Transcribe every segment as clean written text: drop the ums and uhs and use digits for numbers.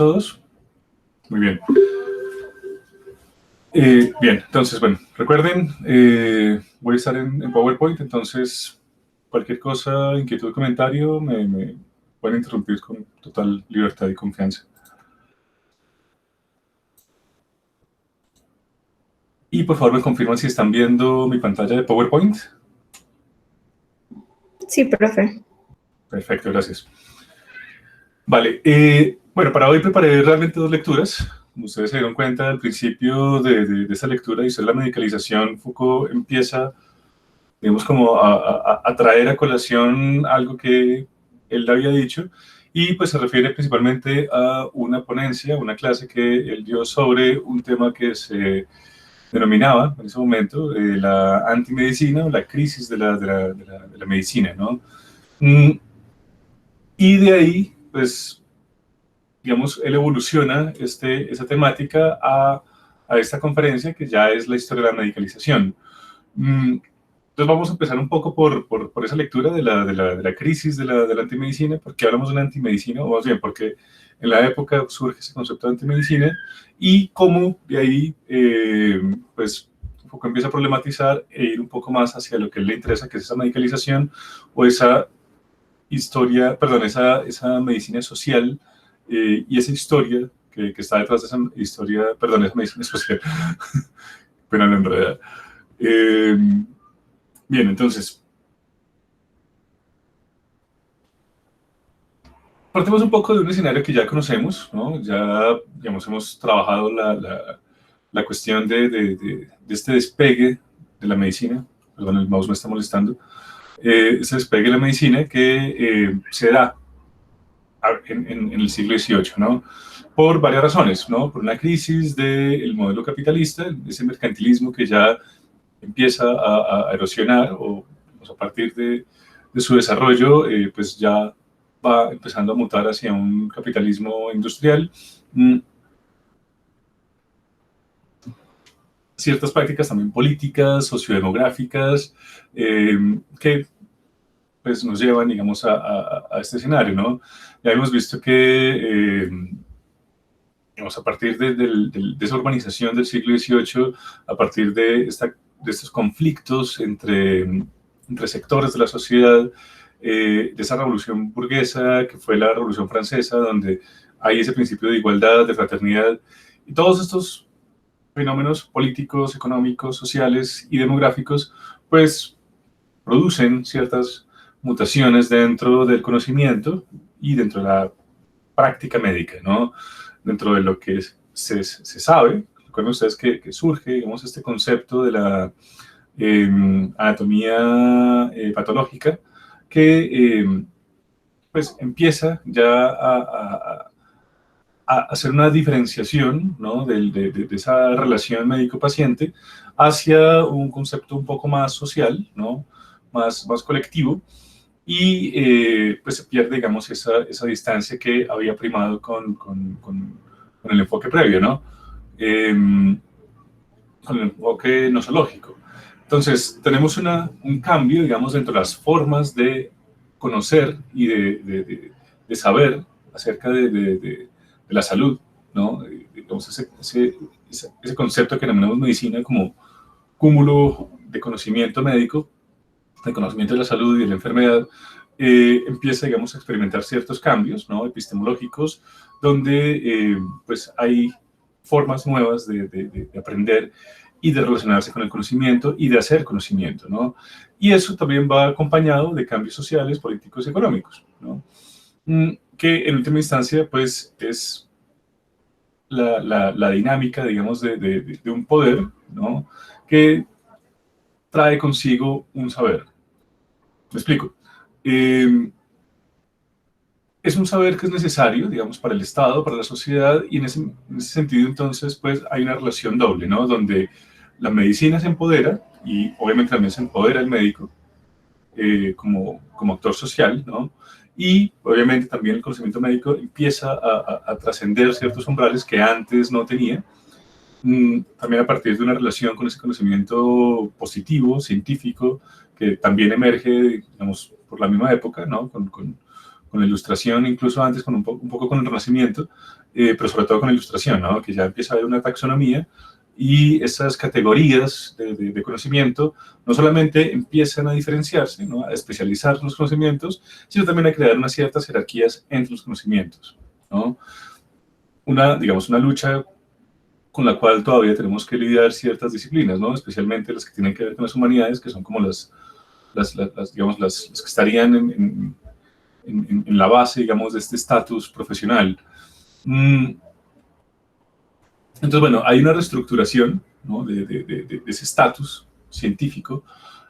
todos? Muy bien. Bien, entonces, bueno, recuerden, voy a estar en PowerPoint, entonces cualquier cosa, inquietud, comentario, me pueden interrumpir con total libertad y confianza. Y por favor me confirman si están viendo mi pantalla de PowerPoint. Sí, profe. Perfecto, gracias. Vale, bueno, para hoy preparé realmente dos lecturas. Como ustedes se dieron cuenta al principio de esta lectura, y es la medicalización, Foucault empieza, digamos, como a traer a colación algo que él había dicho, y pues se refiere principalmente a una ponencia, una clase que él dio sobre un tema que se denominaba en ese momento la antimedicina o la crisis de la medicina, ¿no? Y de ahí, pues, digamos, él evoluciona esa temática a esta conferencia que ya es la historia de la medicalización. Entonces vamos a empezar un poco por esa lectura de la crisis de la antimedicina. ¿Por qué hablamos de una antimedicina? O más bien, porque en la época surge ese concepto de antimedicina y cómo de ahí, pues, un poco empieza a problematizar e ir un poco más hacia lo que a él le interesa, que es esa medicalización o esa historia, perdón, esa medicina social y esa historia que está detrás de esa historia, perdón, esa medicina social, pero no en realidad. Bien, entonces, partimos un poco de un escenario que ya conocemos, ¿no? Ya, digamos, hemos trabajado la cuestión de este despegue de la medicina, perdón, el mouse me está molestando, ese despegue de la medicina que se da en el siglo XVIII, ¿no? Por varias razones, ¿no? Por una crisis del modelo capitalista, ese mercantilismo que ya empieza a erosionar o pues, a partir de su desarrollo, pues ya va empezando a mutar hacia un capitalismo industrial. Ciertas prácticas también políticas, sociodemográficas, que pues nos llevan, digamos, a este escenario, ¿no? Ya hemos visto que, digamos, a partir de esa urbanización del siglo XVIII, a partir de estos conflictos entre sectores de la sociedad, de esa revolución burguesa que fue la Revolución Francesa, donde hay ese principio de igualdad, de fraternidad, y todos estos fenómenos políticos, económicos, sociales y demográficos, pues producen ciertas mutaciones dentro del conocimiento y dentro de la práctica médica, ¿no? Dentro de lo que se sabe. Recuerden ustedes que surge, digamos, este concepto de la anatomía patológica que pues empieza ya a hacer una diferenciación, ¿no? de esa relación médico-paciente hacia un concepto un poco más social, ¿no? más colectivo, y pues se pierde, digamos, esa distancia que había primado con el enfoque previo, ¿no? Con el enfoque nosológico. Entonces, tenemos un cambio, digamos, dentro de las formas de conocer y de saber acerca de la salud, ¿no? Digamos, ese concepto que denominamos medicina como cúmulo de conocimiento médico, de conocimiento de la salud y de la enfermedad, empieza, digamos, a experimentar ciertos cambios, ¿no? Epistemológicos, donde pues hay formas nuevas de aprender y de relacionarse con el conocimiento y de hacer conocimiento, ¿no? Y eso también va acompañado de cambios sociales, políticos y económicos, ¿no? Que en última instancia, pues, es la dinámica, digamos, de un poder, ¿no? Que trae consigo un saber. Me explico. Es un saber que es necesario, digamos, para el Estado, para la sociedad, y en ese sentido, entonces, pues, hay una relación doble, ¿no? Donde la medicina se empodera, y obviamente también se empodera el médico como actor social, ¿no? Y obviamente también el conocimiento médico empieza a trascender ciertos umbrales que antes no tenía, también a partir de una relación con ese conocimiento positivo, científico, que también emerge, digamos, por la misma época, ¿no? Con la Ilustración, incluso antes con un poco con el Renacimiento, pero sobre todo con la Ilustración, ¿no? Que ya empieza a haber una taxonomía y esas categorías de conocimiento no solamente empiezan a diferenciarse, ¿no? A especializar los conocimientos, sino también a crear unas ciertas jerarquías entre los conocimientos, ¿no? Digamos, una lucha con la cual todavía tenemos que lidiar ciertas disciplinas, ¿no? Especialmente las que tienen que ver con las humanidades, que son como digamos, las que estarían en la base, digamos, de este estatus profesional. Entonces, bueno, hay una reestructuración, ¿no? de ese estatus científico,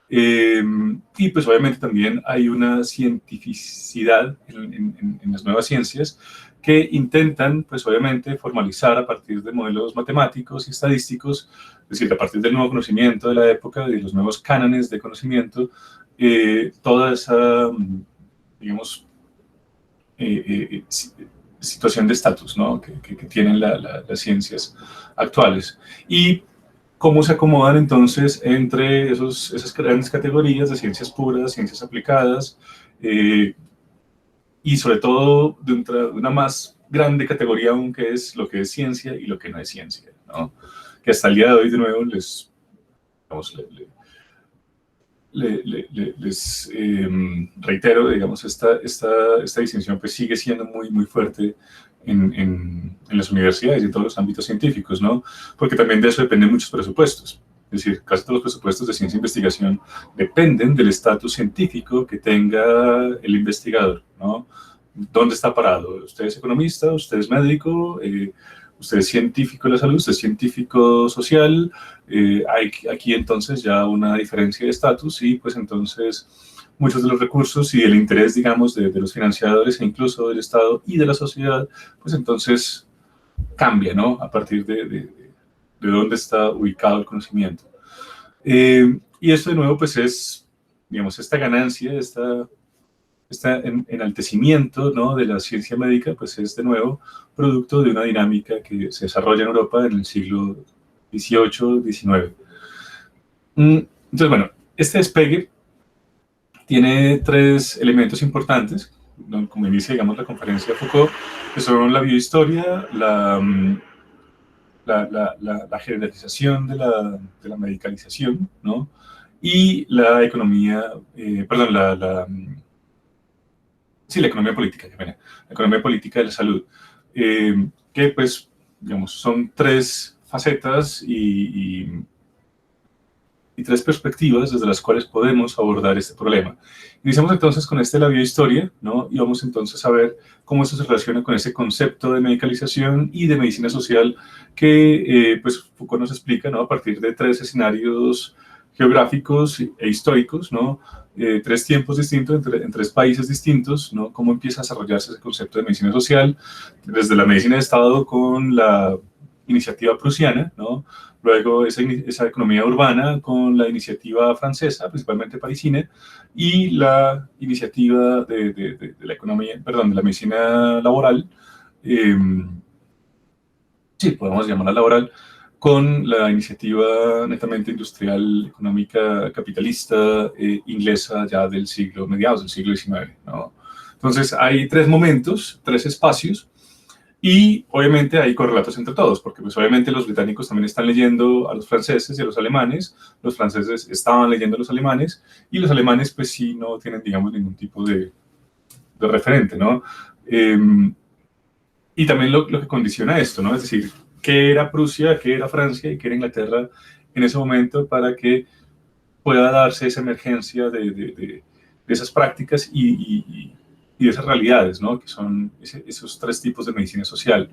y pues obviamente también hay una cientificidad en las nuevas ciencias que intentan, pues obviamente, formalizar a partir de modelos matemáticos y estadísticos, es decir, a partir del nuevo conocimiento de la época, de los nuevos cánones de conocimiento, toda esa, digamos, situación de estatus, ¿no? que tienen las ciencias actuales. Y cómo se acomodan entonces entre esas grandes categorías de ciencias puras, ciencias aplicadas, y sobre todo de una más grande categoría aún, que es lo que es ciencia y lo que no es ciencia, ¿no? Que hasta el día de hoy, de nuevo, digamos, les reitero, digamos, esta distinción pues sigue siendo muy fuerte en las universidades y en todos los ámbitos científicos, ¿no? Porque también de eso dependen muchos presupuestos. Es decir, casi todos los presupuestos de ciencia e investigación dependen del estatus científico que tenga el investigador, ¿no? ¿Dónde está parado? ¿Usted es economista? ¿Usted es médico? ¿Usted es científico de la salud? ¿Usted es científico social? Hay aquí entonces ya una diferencia de estatus y pues entonces muchos de los recursos y el interés, digamos, de los financiadores e incluso del Estado y de la sociedad, pues entonces cambia, ¿no? A partir de dónde está ubicado el conocimiento. Y esto de nuevo pues es, digamos, esta ganancia, este enaltecimiento, ¿no? de la ciencia médica, pues es de nuevo producto de una dinámica que se desarrolla en Europa en el siglo XVIII, XIX. Entonces, bueno, este despegue tiene tres elementos importantes, ¿no? Como inicia, digamos, la conferencia de Foucault, que son la biohistoria, la generalización de la medicalización, ¿no? Y la economía, perdón, sí, la economía política, la economía política de la salud, que pues, digamos, son tres facetas y tres perspectivas desde las cuales podemos abordar este problema. Iniciamos entonces con la biohistoria, ¿no? Y vamos entonces a ver cómo esto se relaciona con ese concepto de medicalización y de medicina social que pues Foucault nos explica, ¿no? A partir de tres escenarios geográficos e históricos, ¿no? Tres tiempos distintos en tres países distintos, ¿no? Cómo empieza a desarrollarse ese concepto de medicina social desde la medicina de Estado con la iniciativa prusiana, ¿no? Luego esa economía urbana con la iniciativa francesa, principalmente parisina, y la iniciativa de la economía, perdón, de la medicina laboral, sí, podemos llamarla laboral, con la iniciativa netamente industrial, económica, capitalista, inglesa ya mediados del siglo XIX, ¿no? Entonces hay tres momentos, tres espacios, y obviamente hay correlatos entre todos, porque pues obviamente los británicos también están leyendo a los franceses y a los alemanes, los franceses estaban leyendo a los alemanes, y los alemanes pues sí no tienen, digamos, ningún tipo de referente, ¿no? Y también lo que condiciona esto, ¿no? Es decir, qué era Prusia, qué era Francia y qué era Inglaterra en ese momento para que pueda darse esa emergencia de esas prácticas y de esas realidades, ¿no? Que son esos tres tipos de medicina social.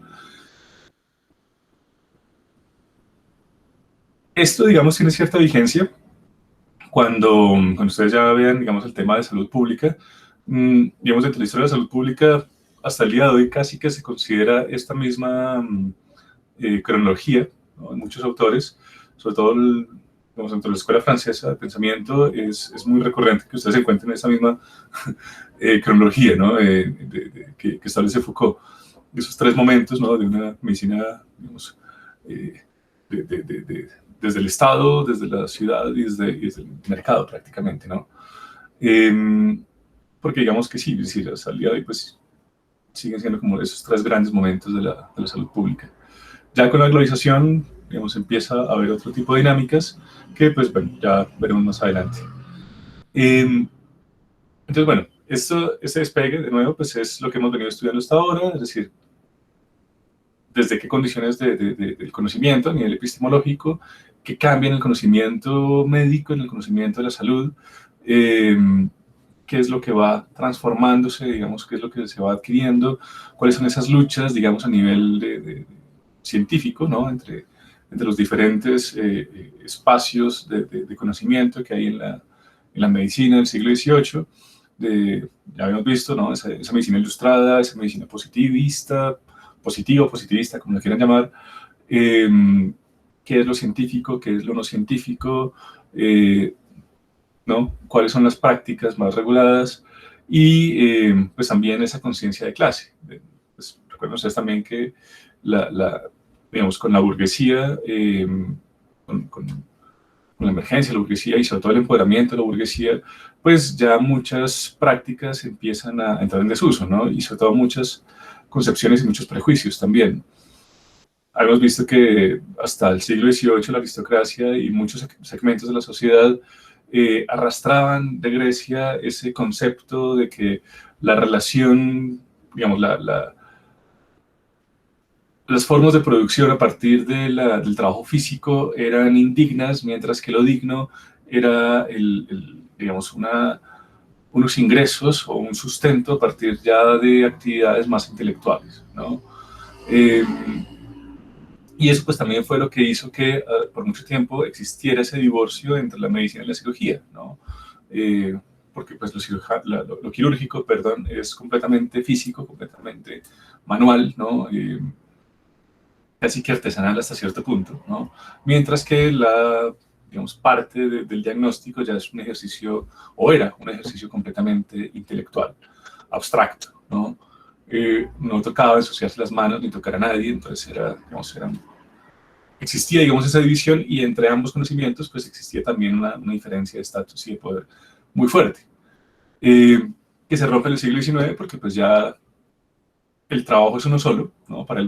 Esto, digamos, tiene cierta vigencia cuando ustedes ya vean, digamos, el tema de salud pública. Digamos, dentro de la historia de la salud pública, hasta el día de hoy casi que se considera esta misma cronología, ¿no? En muchos autores, sobre todo digamos, dentro de la escuela francesa de pensamiento, es muy recurrente que ustedes encuentren esa misma cronología, ¿no? Que establece Foucault. Esos tres momentos, ¿no? De una medicina, digamos, desde el Estado, desde la ciudad y desde el mercado prácticamente, ¿no? porque digamos que sí, es decir, hasta el día de hoy pues siguen siendo como esos tres grandes momentos de la salud pública. Ya con la globalización, digamos, empieza a haber otro tipo de dinámicas que, pues, bueno, ya veremos más adelante. Entonces, bueno, este despegue, de nuevo, pues es lo que hemos venido estudiando hasta ahora, es decir, desde qué condiciones del conocimiento a nivel epistemológico, qué cambia en el conocimiento médico, en el conocimiento de la salud, qué es lo que va transformándose, digamos, qué es lo que se va adquiriendo, cuáles son esas luchas, digamos, a nivel científico, ¿no? Entre los diferentes espacios de conocimiento que hay en la medicina del siglo XVIII. Ya habíamos visto, ¿no? Esa medicina ilustrada, esa medicina positivista, positivista, como lo quieran llamar, qué es lo científico, qué es lo no científico, ¿no? Cuáles son las prácticas más reguladas y pues también esa conciencia de clase. Pues, recuerden ustedes también que digamos, con la burguesía, con la emergencia de la burguesía y sobre todo el empoderamiento de la burguesía, pues ya muchas prácticas empiezan a entrar en desuso, ¿no? Y sobre todo muchas concepciones y muchos prejuicios también. Hemos visto que hasta el siglo XVIII la aristocracia y muchos segmentos de la sociedad arrastraban de Grecia ese concepto de que la relación, digamos, las formas de producción a partir del trabajo físico eran indignas, mientras que lo digno era, digamos, unos ingresos o un sustento a partir ya de actividades más intelectuales, ¿no? Y eso pues también fue lo que hizo que por mucho tiempo existiera ese divorcio entre la medicina y la cirugía, ¿no? Porque pues lo quirúrgico, perdón, es completamente físico, completamente manual, ¿no? Casi que artesanal hasta cierto punto, ¿no? Mientras que digamos, parte del diagnóstico ya es un ejercicio, o era un ejercicio completamente intelectual, abstracto, ¿no? No tocaba ensuciarse las manos ni tocar a nadie, entonces existía, digamos, esa división y entre ambos conocimientos, pues existía también una diferencia de estatus y de poder muy fuerte, que se rompe en el siglo XIX porque pues ya el trabajo es uno solo, ¿no? Para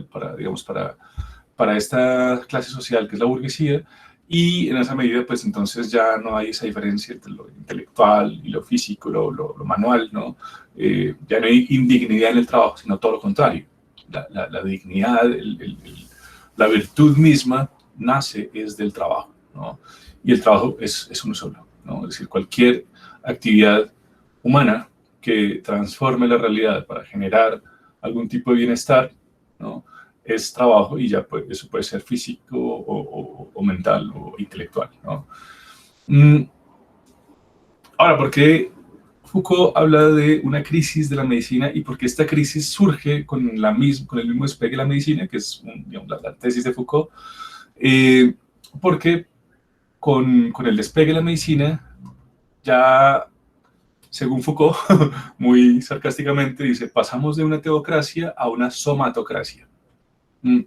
esta clase social que es la burguesía, y en esa medida, pues entonces ya no hay esa diferencia entre lo intelectual y lo físico, lo manual, ¿no? Ya no hay indignidad en el trabajo, sino todo lo contrario. La dignidad, la virtud misma nace es del trabajo, ¿no? Y el trabajo es uno solo, ¿no? Es decir, cualquier actividad humana que transforme la realidad para generar algún tipo de bienestar, ¿no? Es trabajo y ya pues, eso puede ser físico o mental o intelectual, ¿no? Ahora, ¿por qué Foucault habla de una crisis de la medicina y por qué esta crisis surge con el mismo despegue de la medicina, que es digamos, la tesis de Foucault? Porque con el despegue de la medicina, ya, según Foucault, muy sarcásticamente, dice, pasamos de una teocracia a una somatocracia. ¿Y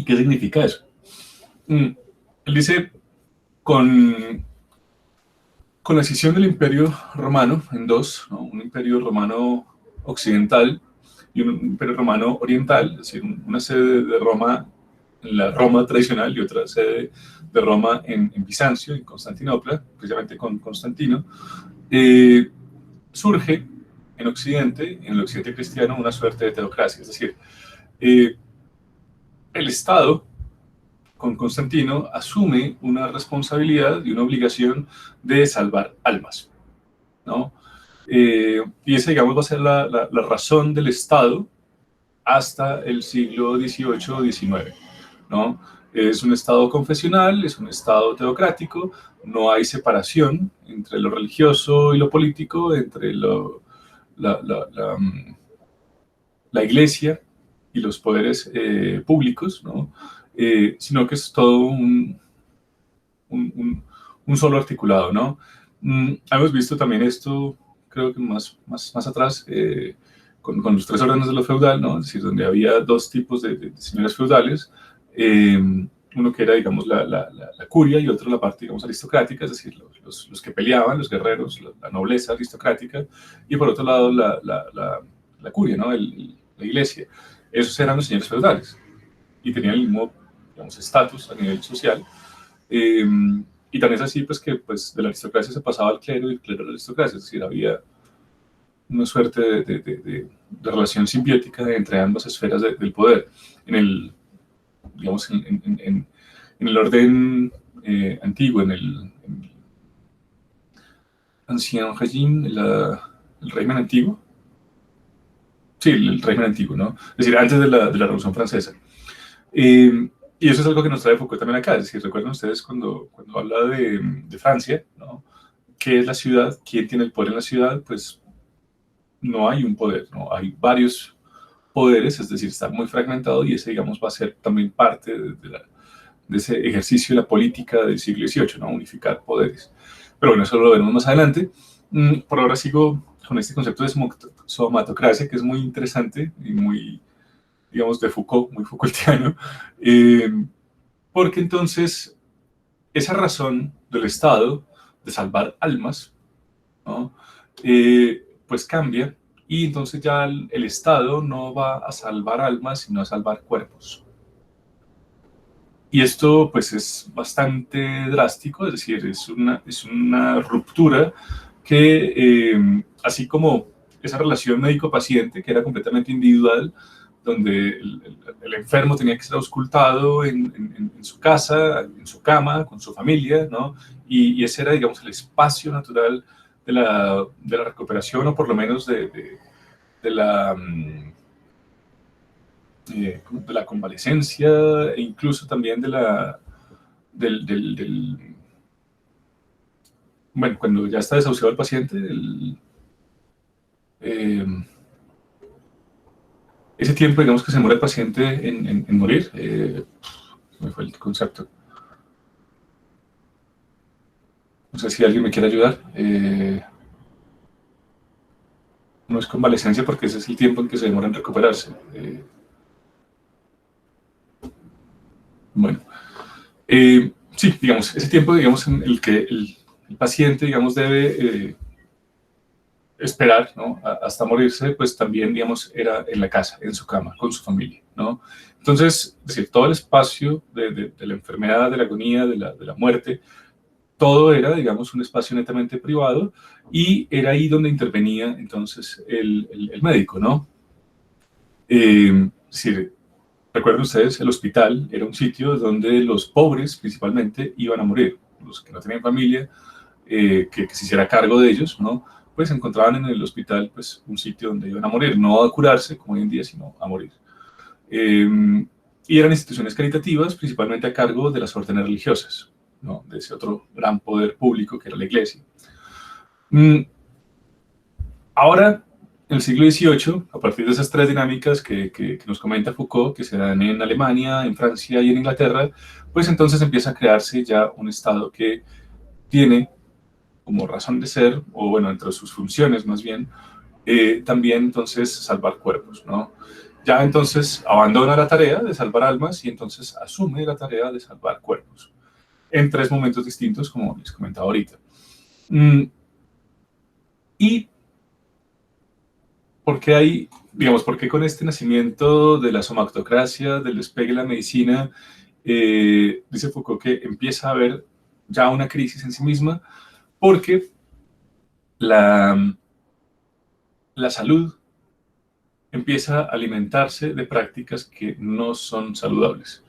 qué significa eso? Él dice, con la escisión del Imperio Romano en dos, ¿no? Un Imperio Romano occidental y un Imperio Romano oriental, es decir, una sede de Roma en la Roma tradicional y otra sede de Roma en Bizancio, en Constantinopla, precisamente con Constantino, surge en Occidente, en el Occidente cristiano, una suerte de teocracia, es decir, el Estado con Constantino asume una responsabilidad y una obligación de salvar almas, ¿no? Y esa, digamos, va a ser la razón del Estado hasta el siglo XVIII o XIX, ¿no? Es un Estado confesional, es un Estado teocrático, no hay separación entre lo religioso y lo político, entre la Iglesia y los poderes públicos, ¿no? Sino que es todo un solo articulado, ¿no? Hemos visto también esto, creo que más atrás, con los tres órdenes de lo feudal, ¿no? Es decir, donde había dos tipos de señores feudales, uno que era, digamos, la curia y otro la parte, digamos, aristocrática, es decir, los que peleaban, los guerreros, la nobleza aristocrática, y por otro lado la curia, ¿no? La iglesia. Esos eran los señores feudales y tenían el mismo, digamos, estatus a nivel social. Eh, y también es así, pues, que pues, de la aristocracia se pasaba al clero y el clero a la aristocracia, es decir, había una suerte de relación simbiótica entre ambas esferas del poder. En el, digamos, en el orden antiguo, en el Ancien Régime, el régimen antiguo, sí, el régimen antiguo, ¿no? Es decir, antes de la Revolución Francesa. Y eso es algo que nos trae Foucault también acá, es decir, recuerden ustedes cuando habla de Francia, ¿no? ¿Qué es la ciudad? ¿Quién tiene el poder en la ciudad? Pues no hay un poder, ¿no? Hay varios poderes, es decir, está muy fragmentado y ese, digamos, va a ser también parte de ese ejercicio de la política del siglo XVIII, ¿no? Unificar poderes. Pero bueno, eso lo veremos más adelante. Por ahora sigo con este concepto de somatocracia, que es muy interesante y muy, digamos, de Foucault, muy Foucaultiano, porque entonces esa razón del Estado de salvar almas, ¿no? Pues cambia y entonces ya el Estado no va a salvar almas, sino a salvar cuerpos. Y esto pues es bastante drástico, es decir, es una ruptura que, así como esa relación médico-paciente, que era completamente individual, donde el enfermo tenía que ser auscultado en su casa, en su cama, con su familia, ¿no? Y ese era, digamos, el espacio natural de la recuperación, o por lo menos de la... de la convalecencia e incluso también del bueno, cuando ya está desahuciado el paciente, eh, ese tiempo, digamos, que se demora el paciente en morir, me fue el concepto. No sé si alguien me quiere ayudar. No es convalecencia porque ese es el tiempo en que se demora en recuperarse. Bueno, sí, digamos, ese tiempo, digamos, en el que el paciente, digamos, debe esperar, ¿no? Hasta morirse, pues también, digamos, era en la casa, en su cama, con su familia, ¿no? Entonces, es decir, todo el espacio de la enfermedad, de la agonía, de la muerte, todo era, digamos, un espacio netamente privado y era ahí donde intervenía entonces el médico, ¿no? Es decir, recuerden ustedes, el hospital era un sitio donde los pobres principalmente iban a morir, los que no tenían familia, que se hiciera cargo de ellos, ¿no? Pues encontraban en el hospital pues, un sitio donde iban a morir, no a curarse como hoy en día, sino a morir. Y eran instituciones caritativas, principalmente a cargo de las órdenes religiosas, ¿no? De ese otro gran poder público que era la iglesia. Ahora, en el siglo XVIII, a partir de esas tres dinámicas que nos comenta Foucault, que se dan en Alemania, en Francia y en Inglaterra, pues entonces empieza a crearse ya un Estado que tiene como razón de ser, o bueno, entre sus funciones más bien, también entonces salvar cuerpos, ¿no? Ya entonces abandona la tarea de salvar almas y entonces asume la tarea de salvar cuerpos, en tres momentos distintos, como les comentaba ahorita. Y ¿por qué hay, digamos, por qué con este nacimiento de la somatocracia, del despegue de la medicina, dice Foucault que empieza a haber ya una crisis en sí misma? Porque la salud empieza a alimentarse de prácticas que no son saludables.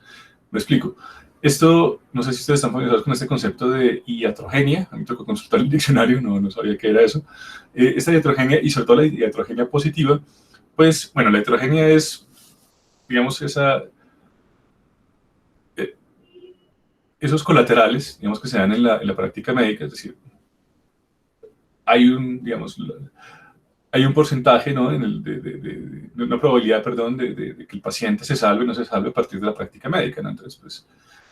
Me explico. Esto, no sé si ustedes están familiarizados con este concepto de iatrogenia. A mí me tocó consultar el diccionario, no sabía qué era eso. Esta iatrogenia, y sobre todo la iatrogenia positiva, pues, bueno, la iatrogenia es, digamos, esos colaterales, digamos, que se dan en la práctica médica, es decir, hay un porcentaje, ¿no? De una probabilidad, perdón, de que el paciente se salve o no se salve a partir de la práctica médica, ¿no? Entonces, pues,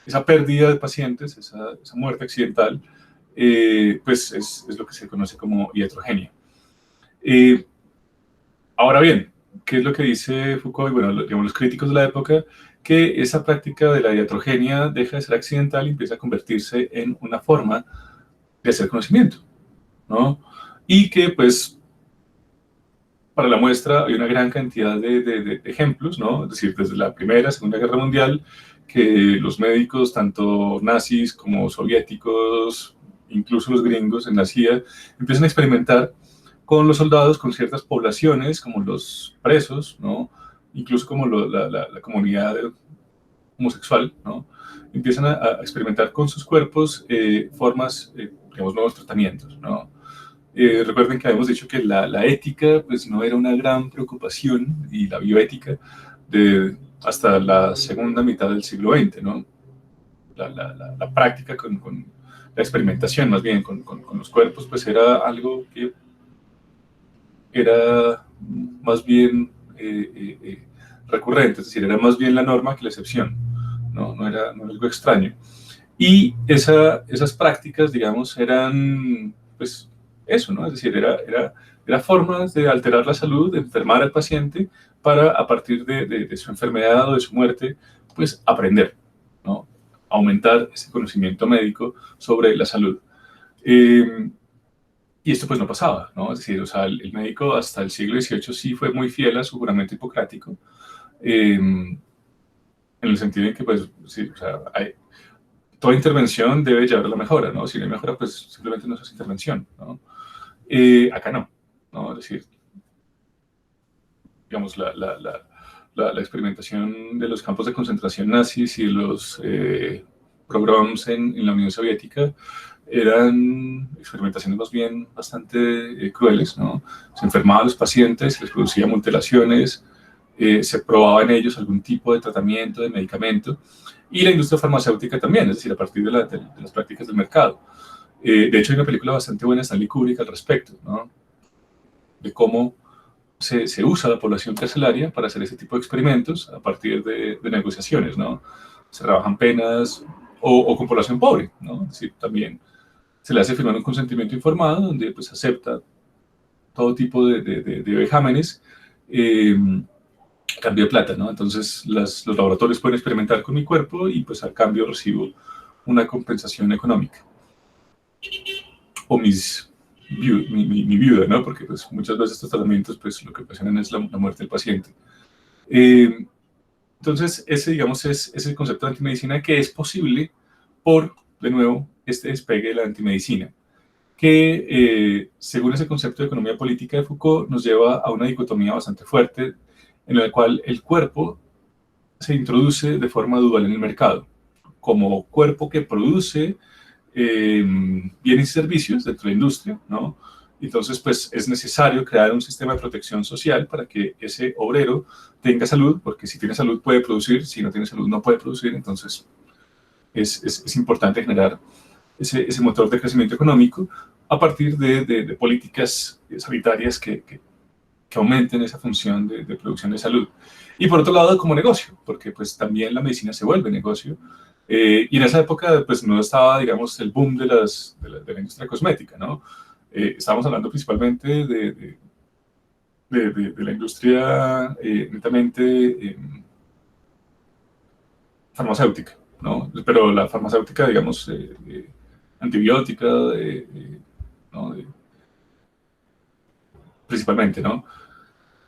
esa pérdida de pacientes, esa muerte accidental, pues es lo que se conoce como iatrogenia. Ahora bien, ¿qué es lo que dice Foucault? Y bueno, digamos, los críticos de la época que esa práctica de la iatrogenia deja de ser accidental y empieza a convertirse en una forma de hacer conocimiento, ¿no? Y que, pues, para la muestra hay una gran cantidad de ejemplos, ¿no? Es decir, desde la Primera, Segunda Guerra Mundial, que los médicos, tanto nazis como soviéticos, incluso los gringos en la CIA, empiezan a experimentar con los soldados, con ciertas poblaciones, como los presos, ¿no? Incluso como la comunidad homosexual, ¿no? Empiezan a experimentar con sus cuerpos formas, digamos, nuevos tratamientos, ¿no? Recuerden que habíamos dicho que la ética pues, no era una gran preocupación, y la bioética, hasta la segunda mitad del siglo XX, ¿no? La práctica con la experimentación, más bien, con los cuerpos, pues era algo que era más bien recurrente, es decir, era más bien la norma que la excepción, ¿no? No era algo extraño. Y esas prácticas, digamos, eran, pues, eso, ¿no? Es decir, era formas de alterar la salud, de enfermar al paciente para, a partir de su enfermedad o de su muerte, pues, aprender, ¿no? Aumentar ese conocimiento médico sobre la salud. Y esto pues no pasaba, ¿no? Es decir, o sea, el médico hasta el siglo XVIII sí fue muy fiel a su juramento hipocrático, en el sentido en que, pues, sí, o sea, toda intervención debe llevar a la mejora, ¿no? Si no hay mejora, pues simplemente no se hace intervención, ¿no? Acá no, ¿no? Es decir, digamos, la experimentación de los campos de concentración nazis y los pogroms en la Unión Soviética eran experimentaciones más bien bastante crueles, ¿no? Se enfermaban los pacientes, se les producía mutilaciones, se probaba en ellos algún tipo de tratamiento, de medicamento, y la industria farmacéutica también, es decir, a partir de las prácticas del mercado. De hecho, hay una película bastante buena de Stanley Kubrick al respecto, ¿no? De cómo se usa la población carcelaria para hacer ese tipo de experimentos a partir de negociaciones, ¿no? Se rebajan penas o con población pobre, ¿no? Es decir, también se le hace firmar un consentimiento informado donde pues acepta todo tipo de vejámenes a cambio de plata, ¿no? Entonces los laboratorios pueden experimentar con mi cuerpo y pues a cambio recibo una compensación económica. O mi viuda, ¿no? Porque pues muchas veces estos tratamientos pues lo que ocasionan es la muerte del paciente. Entonces ese digamos es el concepto de antimedicina, que es posible por, de nuevo, este despegue de la antimedicina, que según ese concepto de economía política de Foucault nos lleva a una dicotomía bastante fuerte en la cual el cuerpo se introduce de forma dual en el mercado, como cuerpo que produce bienes y servicios dentro de la industria, ¿no? Entonces, pues es necesario crear un sistema de protección social para que ese obrero tenga salud, porque si tiene salud puede producir, si no tiene salud no puede producir. Entonces es importante generar ese motor de crecimiento económico a partir de políticas sanitarias que aumenten esa función de producción de salud. Y por otro lado, como negocio, porque pues también la medicina se vuelve negocio. Y en esa época pues no estaba, digamos, el boom de la industria cosmética, ¿no? Estábamos hablando principalmente de la industria netamente farmacéutica, ¿no? Pero la farmacéutica, digamos, antibiótica, ¿no? Principalmente, ¿no?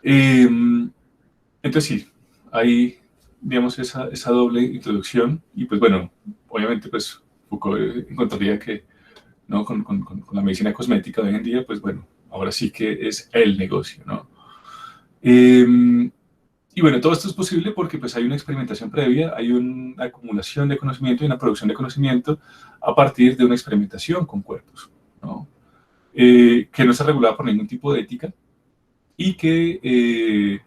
Entonces sí, hay, digamos, esa doble introducción y pues bueno, obviamente pues Foucault encontraría que, ¿no? Con la medicina cosmética de hoy en día, pues bueno, ahora sí que es el negocio, ¿no? Y bueno, todo esto es posible porque pues hay una experimentación previa, hay una acumulación de conocimiento y una producción de conocimiento a partir de una experimentación con cuerpos, ¿no? Que no está regulada por ningún tipo de ética y que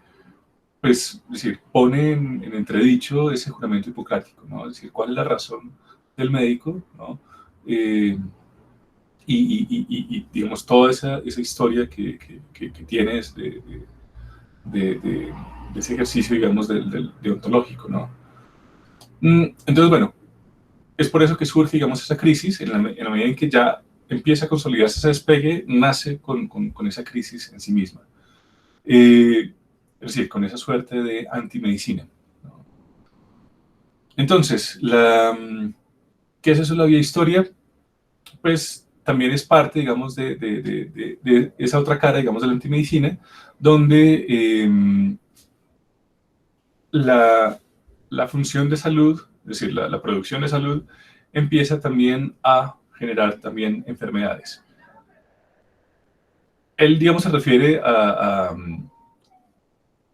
pues, es decir, pone en entredicho ese juramento hipocrático, ¿no? Es decir, cuál es la razón del médico, ¿no? Digamos, toda esa historia que tienes de ese ejercicio, digamos, deontológico, ¿no? Entonces, bueno, es por eso que surge, digamos, esa crisis, en la medida en que ya empieza a consolidarse ese despegue, nace con esa crisis en sí misma. Es decir, con esa suerte de antimedicina, ¿no? Entonces, ¿qué es eso la biohistoria? Pues también es parte, digamos, de esa otra cara, digamos, de la antimedicina, donde la, la función de salud, es decir, la producción de salud, empieza también a generar también enfermedades. Él, digamos, se refiere a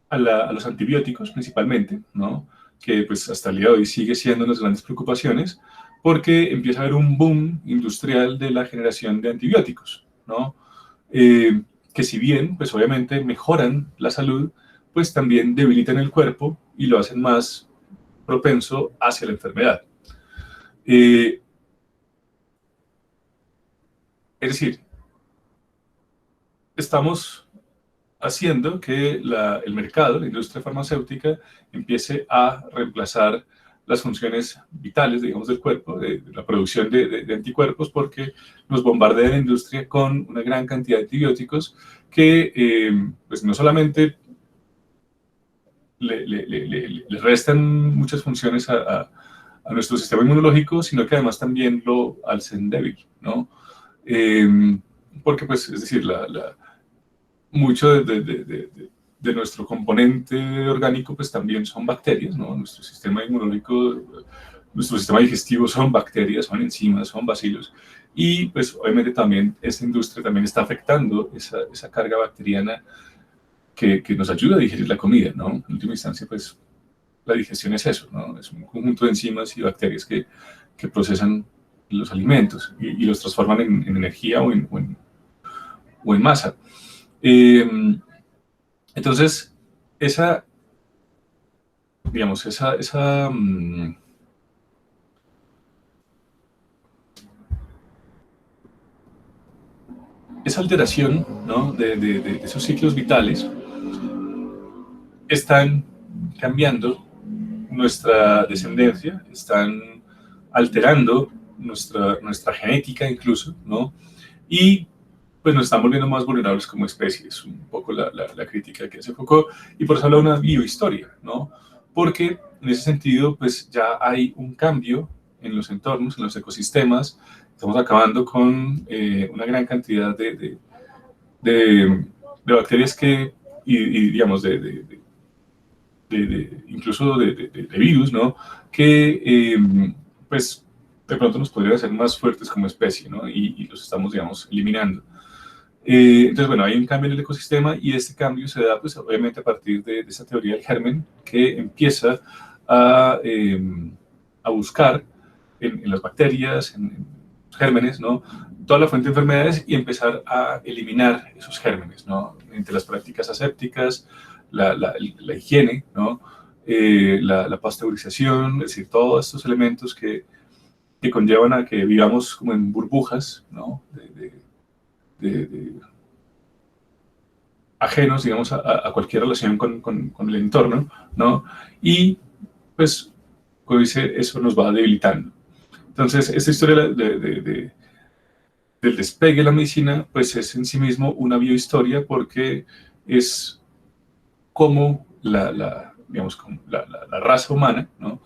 los antibióticos principalmente, ¿no? Que pues hasta el día de hoy sigue siendo una de las grandes preocupaciones, porque empieza a haber un boom industrial de la generación de antibióticos, ¿no? Que si bien, pues obviamente mejoran la salud, pues también debilitan el cuerpo y lo hacen más propenso hacia la enfermedad. Eh, es decir, estamos haciendo que el mercado, la industria farmacéutica, empiece a reemplazar las funciones vitales, digamos, del cuerpo, de la producción de anticuerpos, porque nos bombardea la industria con una gran cantidad de antibióticos que, pues, no solamente le restan muchas funciones a nuestro sistema inmunológico, sino que además también lo alcen débil, ¿no? Porque, pues, es decir, mucho de nuestro componente orgánico pues también son bacterias, ¿no? Nuestro sistema inmunológico, nuestro sistema digestivo son bacterias, son enzimas, son bacilos, y pues obviamente también esta industria también está afectando esa carga bacteriana que nos ayuda a digerir la comida, ¿no? En última instancia, pues la digestión es eso, ¿no? Es un conjunto de enzimas y bacterias que procesan los alimentos y los transforman en energía o en masa. Entonces, esa, digamos, esa alteración, ¿no? de esos ciclos vitales están cambiando nuestra descendencia, están alterando nuestra genética incluso, ¿no? Y pues nos están volviendo más vulnerables como especie, es un poco la crítica que hace Foucault, y por eso habla de una biohistoria, ¿no? Porque en ese sentido, pues ya hay un cambio en los entornos, en los ecosistemas, estamos acabando con una gran cantidad de bacterias y digamos, incluso de virus, ¿no? Que pues de pronto nos podrían hacer más fuertes como especie, ¿no? Y los estamos, digamos, eliminando. Entonces, bueno, hay un cambio en el ecosistema y este cambio se da, pues, obviamente a partir de esa teoría del germen que empieza a buscar en las bacterias, en los gérmenes, ¿no? Toda la fuente de enfermedades y empezar a eliminar esos gérmenes, ¿no? Entre las prácticas asépticas, la higiene, ¿no? La pasteurización, es decir, todos estos elementos que conllevan a que vivamos como en burbujas, ¿no? De ajenos, digamos, a cualquier relación con el entorno, ¿no? Y, pues, como dice, eso nos va debilitando. Entonces, esta historia del despegue de la medicina, pues es en sí mismo una biohistoria porque es como digamos, como la raza humana, ¿no?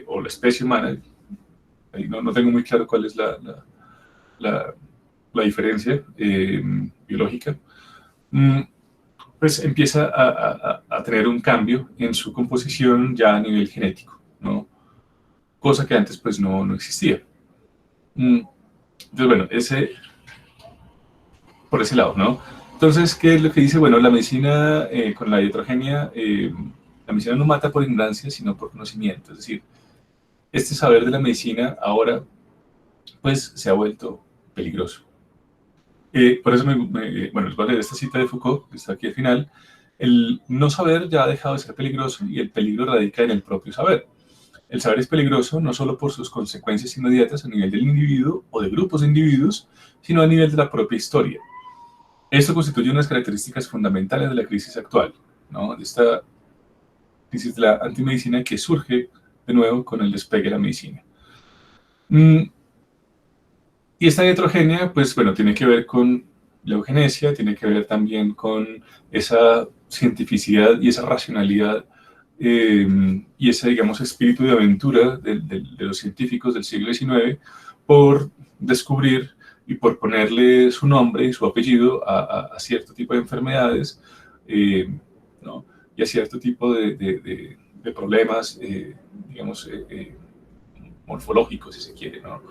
O la especie humana, ahí no tengo muy claro cuál es la, la diferencia biológica, pues empieza a tener un cambio en su composición ya a nivel genético, ¿no? Cosa que antes pues no existía. Entonces, bueno, por ese lado, ¿no? Entonces, ¿qué es lo que dice? Bueno, la medicina con la iatrogenia, la medicina no mata por ignorancia, sino por conocimiento. Es decir, este saber de la medicina ahora, pues, se ha vuelto peligroso. Por eso, bueno, les voy a leer esta cita de Foucault, que está aquí al final. El no saber ya ha dejado de ser peligroso y el peligro radica en el propio saber. El saber es peligroso no solo por sus consecuencias inmediatas a nivel del individuo o de grupos de individuos, sino a nivel de la propia historia. Esto constituye unas características fundamentales de la crisis actual, ¿no? De esta crisis de la antimedicina que surge de nuevo con el despegue de la medicina. Y esta heterogénea, pues bueno, tiene que ver con la eugenesia, tiene que ver también con esa cientificidad y esa racionalidad y ese, digamos, espíritu de aventura de los científicos del siglo XIX por descubrir y por ponerle su nombre y su apellido a cierto tipo de enfermedades, ¿no? Y a cierto tipo de problemas, digamos, morfológicos, si se quiere, ¿no?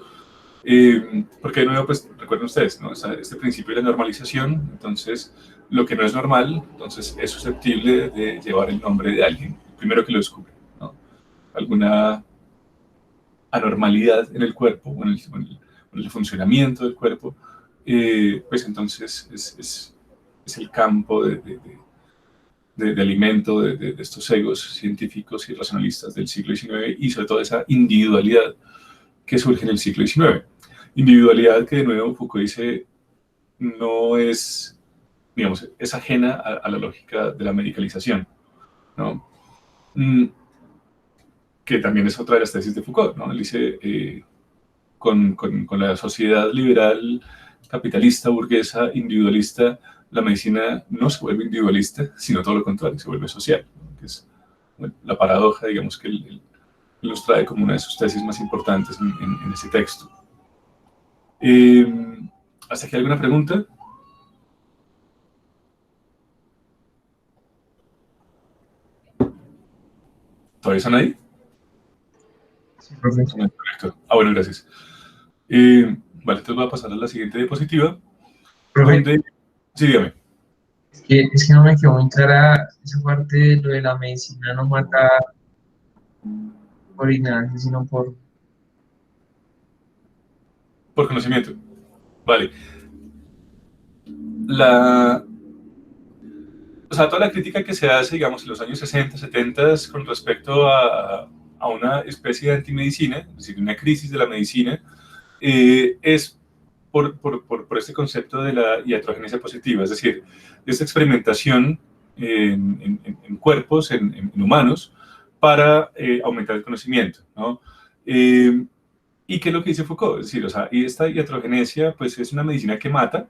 Porque de nuevo, pues recuerden ustedes, ¿no? Este principio de la normalización, entonces lo que no es normal, entonces es susceptible de llevar el nombre de alguien, primero que lo descubre, ¿no? Alguna anormalidad en el cuerpo, o en el funcionamiento del cuerpo, pues entonces es el campo de alimento de estos egos científicos y racionalistas del siglo XIX y sobre todo esa individualidad que surge en el siglo XIX. Individualidad que de nuevo Foucault dice no es, digamos, es ajena a la lógica de la medicalización, ¿no? Que también es otra de las tesis de Foucault, ¿no? Él dice, con la sociedad liberal, capitalista, burguesa, individualista, la medicina no se vuelve individualista, sino todo lo contrario, se vuelve social, ¿no? Que es bueno, la paradoja, digamos, que él nos trae como una de sus tesis más importantes en ese texto. ¿Hasta aquí alguna pregunta? ¿Todavía están ahí? Sí, profe. Correcto. Ah, bueno, gracias. Vale, entonces voy a pasar a la siguiente diapositiva, Profe, donde... Sí, dígame. es que no me quedó muy clara esa parte de lo de la medicina no mata por ignorancia, sino por... Por conocimiento. Vale. La... O sea, toda la crítica que se hace, digamos, en los años 60, 70 con respecto a una especie de antimedicina, es decir, una crisis de la medicina, es por este concepto de la iatrogenesia positiva, es decir, esta experimentación en cuerpos, en humanos, para aumentar el conocimiento, ¿no? ¿Y qué es lo que dice Foucault? Es decir, o sea, y esta iatrogenesia, pues es una medicina que mata.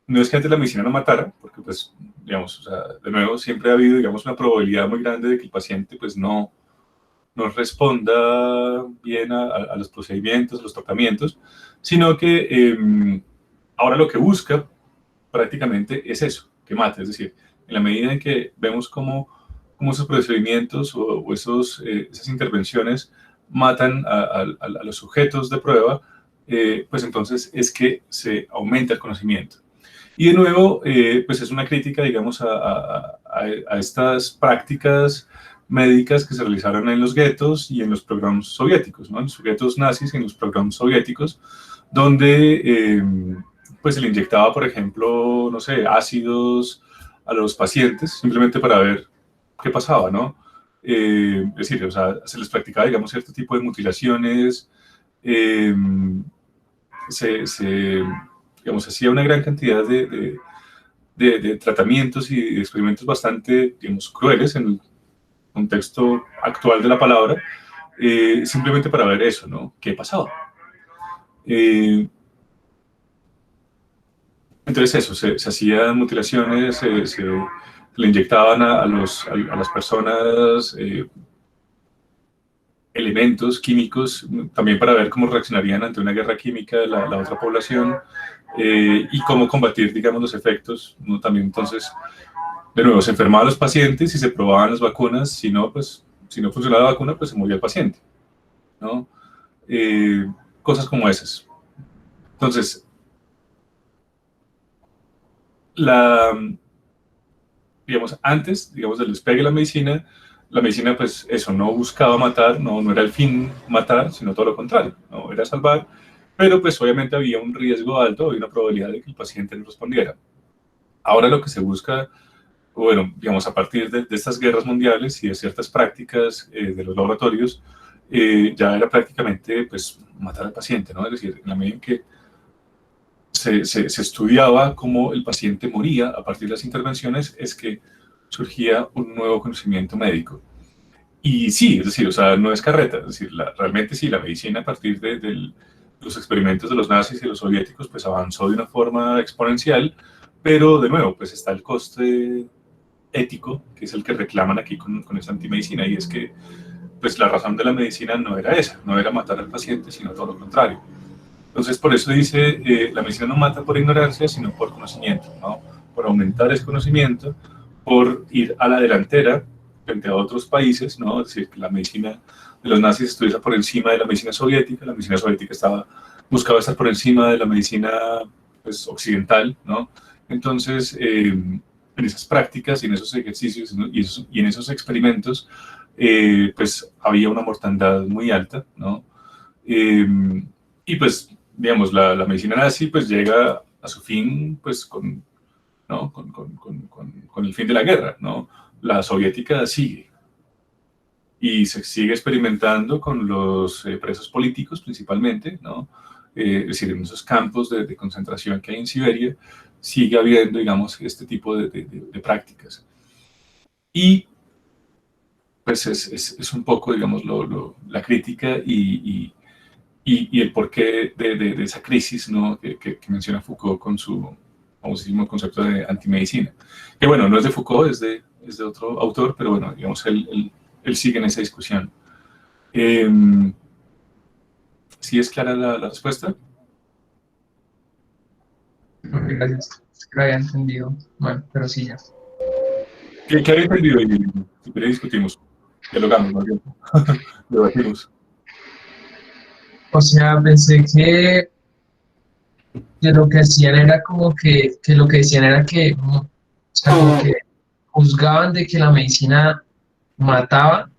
No es que antes la medicina no matara, porque pues, digamos, o sea, de nuevo, siempre ha habido, digamos, una probabilidad muy grande de que el paciente, pues, no responda bien a los procedimientos, a los tratamientos, sino que ahora lo que busca prácticamente es eso, que mate. Es decir, en la medida en que vemos cómo esos procedimientos o esas intervenciones matan a los sujetos de prueba, pues entonces es que se aumenta el conocimiento. Y de nuevo, pues es una crítica, digamos, a estas prácticas médicas que se realizaron en los guetos y en los programas soviéticos, ¿no? En los guetos nazis y en los programas soviéticos, donde pues se le inyectaba, por ejemplo, no sé, ácidos a los pacientes simplemente para ver qué pasaba, ¿no? Es decir, o sea, se les practicaba, digamos, cierto tipo de mutilaciones, eh, se digamos, hacía una gran cantidad de tratamientos y de experimentos bastante, digamos, crueles en el contexto actual de la palabra, simplemente para ver eso, ¿no? ¿Qué pasaba? Entonces eso, se hacían mutilaciones, se le inyectaban a las personas elementos químicos, también para ver cómo reaccionarían ante una guerra química la otra población y cómo combatir, digamos, los efectos, ¿no? También entonces, de nuevo, se enfermaban los pacientes y se probaban las vacunas, si no, pues, si no funcionaba la vacuna, pues se moría el paciente, ¿no? Cosas como esas. Entonces, la, digamos, antes, digamos, del despegue de la medicina, pues eso, no buscaba matar, no era el fin matar, sino todo lo contrario, no era salvar, pero pues obviamente había un riesgo alto, había una probabilidad de que el paciente no respondiera. Ahora lo que se busca, bueno, digamos, a partir de estas guerras mundiales y de ciertas prácticas de los laboratorios, ya era prácticamente, pues, matar al paciente, ¿no? Es decir, en la medida en que se estudiaba cómo el paciente moría a partir de las intervenciones, es que surgía un nuevo conocimiento médico. Y sí, es decir, o sea, no es carreta, es decir, realmente sí, la medicina a partir de los experimentos de los nazis y los soviéticos, pues avanzó de una forma exponencial, pero de nuevo, pues está el coste ético, que es el que reclaman aquí con esta antimedicina, y es que pues la razón de la medicina no era esa, no era matar al paciente, sino todo lo contrario. Entonces, por eso dice, la medicina no mata por ignorancia, sino por conocimiento, ¿no? Por aumentar ese conocimiento, por ir a la delantera frente a otros países, ¿no? Es decir, que la medicina de los nazis estuviera por encima de la medicina soviética buscaba estar por encima de la medicina pues, occidental, ¿no? Entonces, en esas prácticas y en esos ejercicios y en esos experimentos, pues había una mortandad muy alta, ¿no? Y pues, digamos, la medicina nazi pues llega a su fin pues ¿no? con el fin de la guerra, ¿no? La soviética sigue y se sigue experimentando con los presos políticos principalmente, ¿no? Es decir, en esos campos de concentración que hay en Siberia, sigue habiendo, digamos, este tipo de prácticas. Y pues es un poco, digamos, la crítica y el porqué de esa crisis, ¿no? que menciona Foucault con su famosísimo concepto de antimedicina. Que bueno, no es de Foucault, es de otro autor, pero bueno, digamos, él sigue en esa discusión. ¿Sí es clara la respuesta? Ok, gracias. Es que lo había entendido. Bueno, pero sí, ya. ¿Qué había entendido? Y si queréis discutimos, dialogamos, ¿no? Debatimos. O sea, pensé que lo que hacían era como que lo que decían era que, o sea, como que juzgaban de que la medicina mataba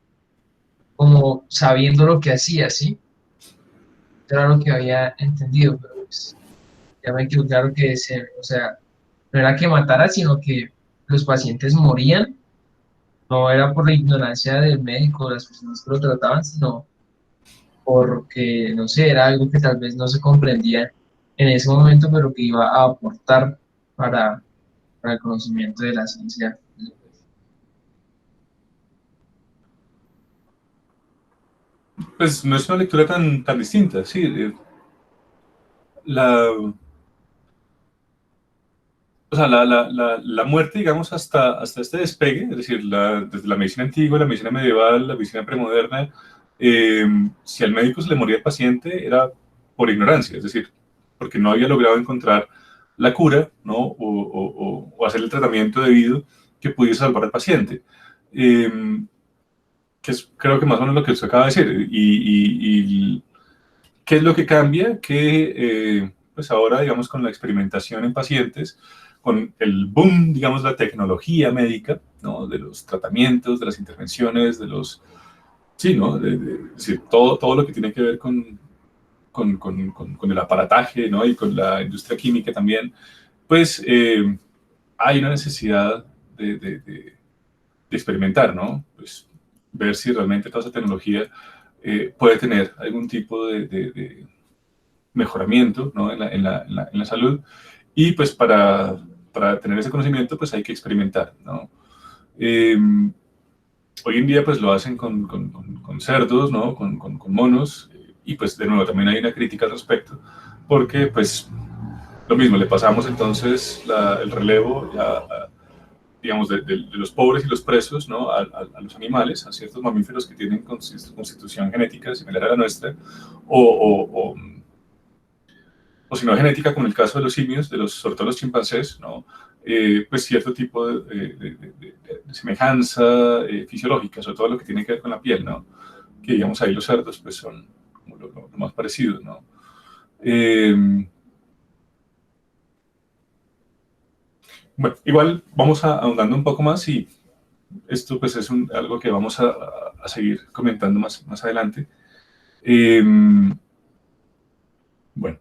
como sabiendo lo que hacía, ¿sí? Era lo que había entendido, pero pues ya me quedó claro que o sea, no era que matara, sino que los pacientes morían, no era por la ignorancia del médico o las personas que lo trataban, sino porque, no sé, era algo que tal vez no se comprendía en ese momento, pero que iba a aportar para el conocimiento de la ciencia. Pues no es una lectura tan distinta, sí. La, o sea, la muerte, digamos, hasta este despegue, es decir, desde la medicina antigua, la medicina medieval, la medicina premoderna, si al médico se le moría el paciente era por ignorancia, es decir, porque no había logrado encontrar la cura, ¿no? O hacer el tratamiento debido que pudiese salvar al paciente. Que es, creo que más o menos lo que usted acaba de decir. Y ¿qué es lo que cambia? Que pues ahora, digamos, con la experimentación en pacientes, con el boom, digamos, la tecnología médica, ¿no? De los tratamientos, de las intervenciones, de los... Sí, ¿no? Es decir, todo lo que tiene que ver con el aparataje, ¿no? Y con la industria química también, pues hay una necesidad de experimentar, ¿no? Pues ver si realmente toda esa tecnología puede tener algún tipo de mejoramiento, ¿no? En la salud. Y pues para tener ese conocimiento pues hay que experimentar, ¿no? Hoy en día pues lo hacen con cerdos, ¿no? Con monos, y pues de nuevo también hay una crítica al respecto, porque pues lo mismo, le pasamos entonces el relevo ya, digamos, de los pobres y los presos, ¿no? A los animales, a ciertos mamíferos que tienen constitución genética similar a la nuestra, o, o, o o si no genética, como en el caso de los simios, sobre todo los chimpancés, ¿no? Pues cierto tipo de semejanza fisiológica, sobre todo lo que tiene que ver con la piel, ¿no? Que digamos ahí los cerdos pues son como lo más parecido, ¿no? Bueno, igual vamos ahondando un poco más y esto pues es algo que vamos a seguir comentando más adelante. Bueno,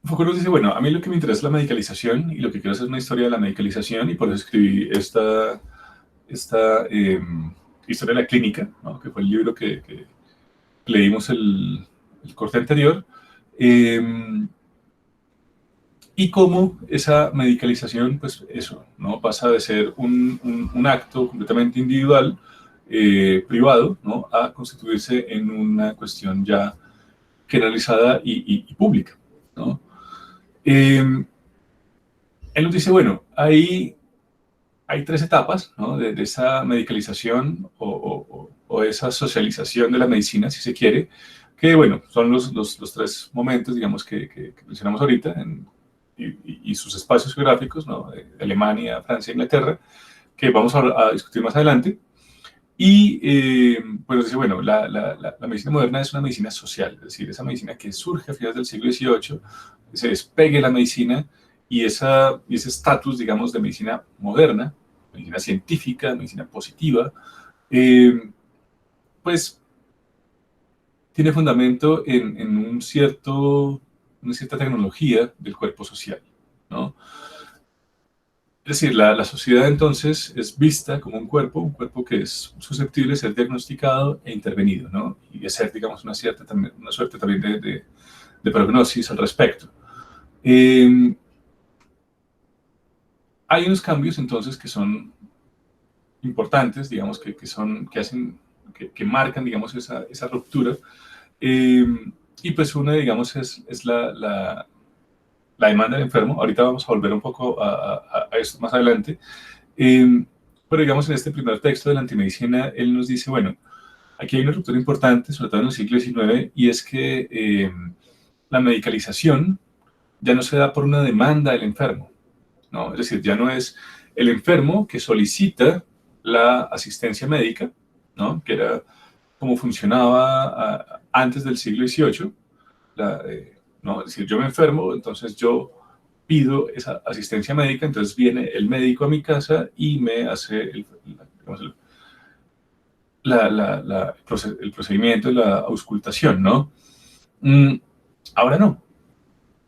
Foucault nos dice, bueno, a mí lo que me interesa es la medicalización y lo que quiero hacer es una historia de la medicalización y por eso escribí esta historia de la clínica, ¿no? Que fue el libro que leímos el corte anterior, y cómo esa medicalización, pues eso, ¿no? Pasa de ser un acto completamente individual, privado, ¿no? A constituirse en una cuestión ya generalizada y pública, ¿no? él nos dice, bueno, hay tres etapas, ¿no? de esa medicalización o esa socialización de la medicina, si se quiere, que, bueno, son los tres momentos, digamos, que mencionamos ahorita, y sus espacios geográficos, ¿no? De Alemania, Francia, Inglaterra, que vamos a discutir más adelante. Y pues dice, bueno, la medicina moderna es una medicina social, es decir, esa medicina que surge a finales del siglo XVIII, se despegue la medicina y ese estatus, digamos, de medicina moderna, medicina científica, medicina positiva, pues tiene fundamento en una cierta tecnología del cuerpo social, ¿no? Es decir, la sociedad entonces es vista como un cuerpo que es susceptible de ser diagnosticado e intervenido, ¿no? Y hacer, digamos, una suerte también de prognosis al respecto. Hay unos cambios entonces que son importantes, digamos, que marcan, digamos, esa ruptura. Y pues una, digamos, es la demanda del enfermo. Ahorita vamos a volver un poco a esto más adelante. Pero digamos, en este primer texto de la antimedicina, él nos dice, bueno, aquí hay una ruptura importante, sobre todo en el siglo XIX, y es que la medicalización ya no se da por una demanda del enfermo, ¿no? Es decir, ya no es el enfermo que solicita la asistencia médica, ¿no? Que era como funcionaba antes del siglo XVIII, ¿no? Es decir, yo me enfermo, entonces yo pido esa asistencia médica, entonces viene el médico a mi casa y me hace el procedimiento de la auscultación, ¿no? Ahora no.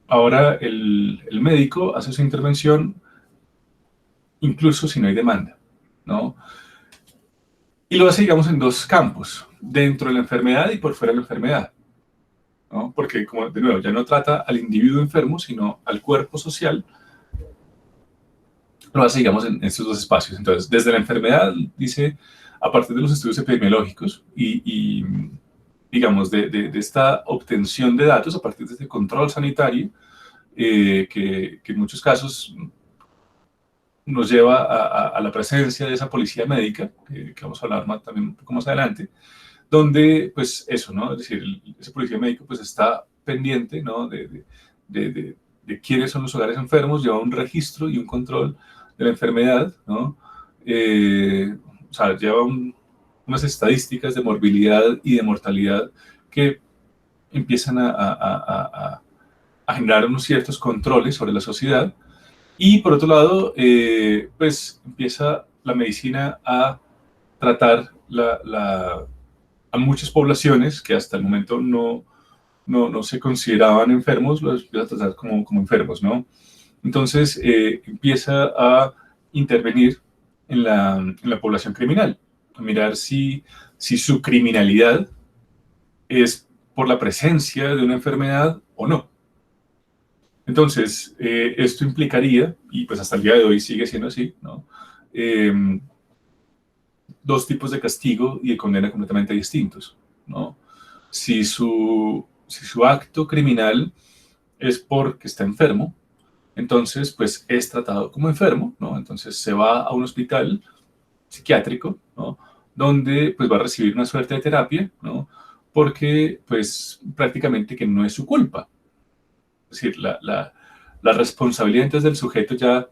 Ahora el médico hace su intervención incluso si no hay demanda, ¿no? Y lo hace, digamos, en dos campos, dentro de la enfermedad y por fuera de la enfermedad, ¿no? Porque, como de nuevo, ya no trata al individuo enfermo, sino al cuerpo social. Lo hace, digamos, en estos dos espacios. Entonces, desde la enfermedad, dice, a partir de los estudios epidemiológicos y digamos, de esta obtención de datos a partir de este control sanitario, que en muchos casos nos lleva a la presencia de esa policía médica, que vamos a hablar también un poco más adelante, donde, pues, eso, ¿no? Es decir, ese policía médico, pues, está pendiente, ¿no? De quiénes son los hogares enfermos, lleva un registro y un control de la enfermedad, ¿no? O sea, lleva unas estadísticas de morbilidad y de mortalidad que empiezan a generar unos ciertos controles sobre la sociedad. Y por otro lado, pues empieza la medicina a tratar a muchas poblaciones que hasta el momento no se consideraban enfermos, los empieza a tratar como enfermos, ¿no? Entonces empieza a intervenir en la población criminal, a mirar si su criminalidad es por la presencia de una enfermedad o no. Entonces, esto implicaría, y pues hasta el día de hoy sigue siendo así, ¿no? Dos tipos de castigo y de condena completamente distintos, ¿no? Si su acto criminal es porque está enfermo, entonces pues es tratado como enfermo, ¿no? Entonces se va a un hospital psiquiátrico, ¿no? Donde pues va a recibir una suerte de terapia, ¿no? Porque pues prácticamente que no es su culpa. Es decir, la responsabilidad entonces del sujeto ya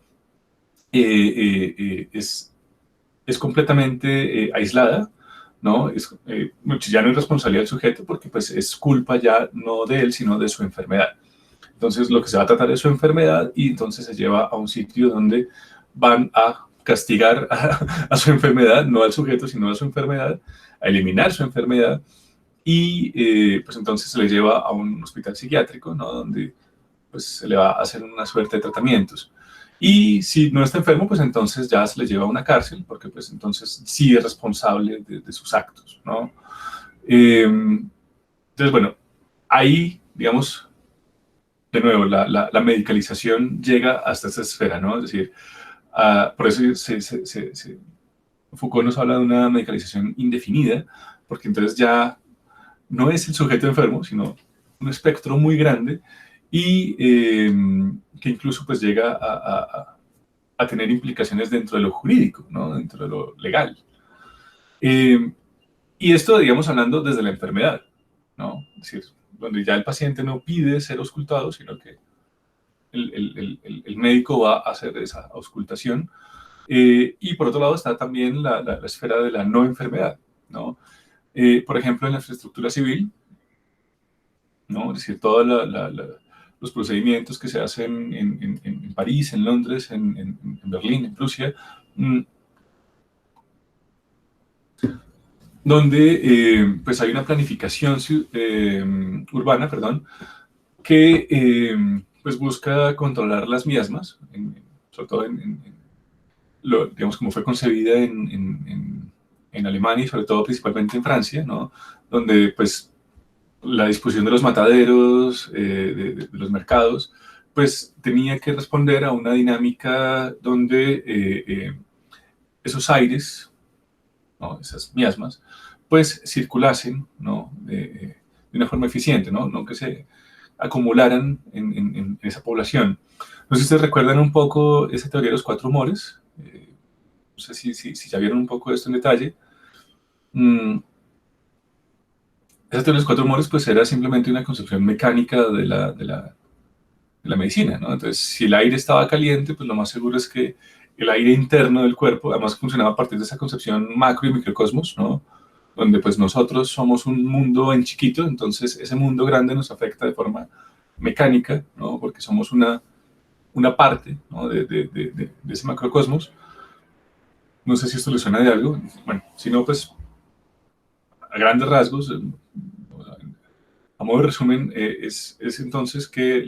es completamente aislada, ¿no? Ya no es responsabilidad del sujeto porque pues es culpa ya no de él, sino de su enfermedad. Entonces lo que se va a tratar es su enfermedad y entonces se lleva a un sitio donde van a castigar a su enfermedad, no al sujeto, sino a su enfermedad, a eliminar su enfermedad y pues entonces se le lleva a un hospital psiquiátrico, ¿no? Donde pues se le va a hacer una suerte de tratamientos. Y si no está enfermo, pues entonces ya se le lleva a una cárcel, porque pues entonces sí es responsable de sus actos, ¿no? Entonces, bueno, ahí, digamos, de nuevo, la medicalización llega hasta esa esfera, ¿no? Es decir, por eso Foucault nos habla de una medicalización indefinida, porque entonces ya no es el sujeto enfermo, sino un espectro muy grande y que incluso pues llega a tener implicaciones dentro de lo jurídico, ¿no? Dentro de lo legal. Y esto, digamos, hablando desde la enfermedad, ¿no? Es decir, donde ya el paciente no pide ser auscultado, sino que el médico va a hacer esa auscultación. Y por otro lado está también la esfera de la no enfermedad, ¿no? Por ejemplo, en la infraestructura civil, ¿no? Es decir, todos los procedimientos que se hacen en París, en Londres, en Berlín, en Prusia, donde pues hay una planificación urbana, perdón, que pues busca controlar las miasmas, sobre todo digamos, como fue concebida en Alemania y sobre todo principalmente en Francia, ¿no? Donde pues la disposición de los mataderos, de los mercados, pues tenía que responder a una dinámica donde esos aires, ¿no? Esas miasmas, pues circulasen, ¿no? De una forma eficiente, ¿no? No que se acumularan en esa población. No sé si ustedes recuerdan un poco esa teoría de los cuatro humores. No sé si ya vieron un poco de esto en detalle. Esa teoría de los cuatro humores pues era simplemente una concepción mecánica de la medicina, ¿no? Entonces, si el aire estaba caliente, pues lo más seguro es que el aire interno del cuerpo, además funcionaba a partir de esa concepción macro y microcosmos, ¿no? Donde pues nosotros somos un mundo en chiquito, entonces ese mundo grande nos afecta de forma mecánica, ¿no? Porque somos una parte, ¿no? de ese macrocosmos. No sé si esto le suena de algo. Bueno, si no, pues a grandes rasgos, a modo de resumen, es entonces que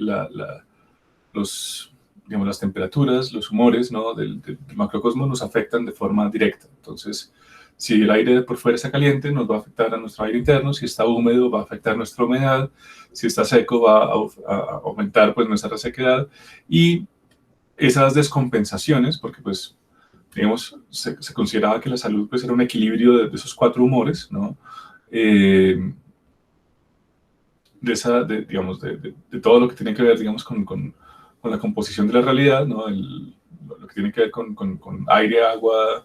digamos, las temperaturas, los humores, ¿no? del macrocosmos nos afectan de forma directa. Entonces, si el aire por fuera está caliente, nos va a afectar a nuestro aire interno. Si está húmedo, va a afectar nuestra humedad. Si está seco, va a aumentar pues, nuestra resequedad. Y esas descompensaciones, porque pues, digamos, se consideraba que la salud pues, era un equilibrio de esos cuatro humores, ¿no? Digamos, de todo lo que tiene que ver, digamos, con la composición de la realidad, ¿no? Lo que tiene que ver con aire, agua,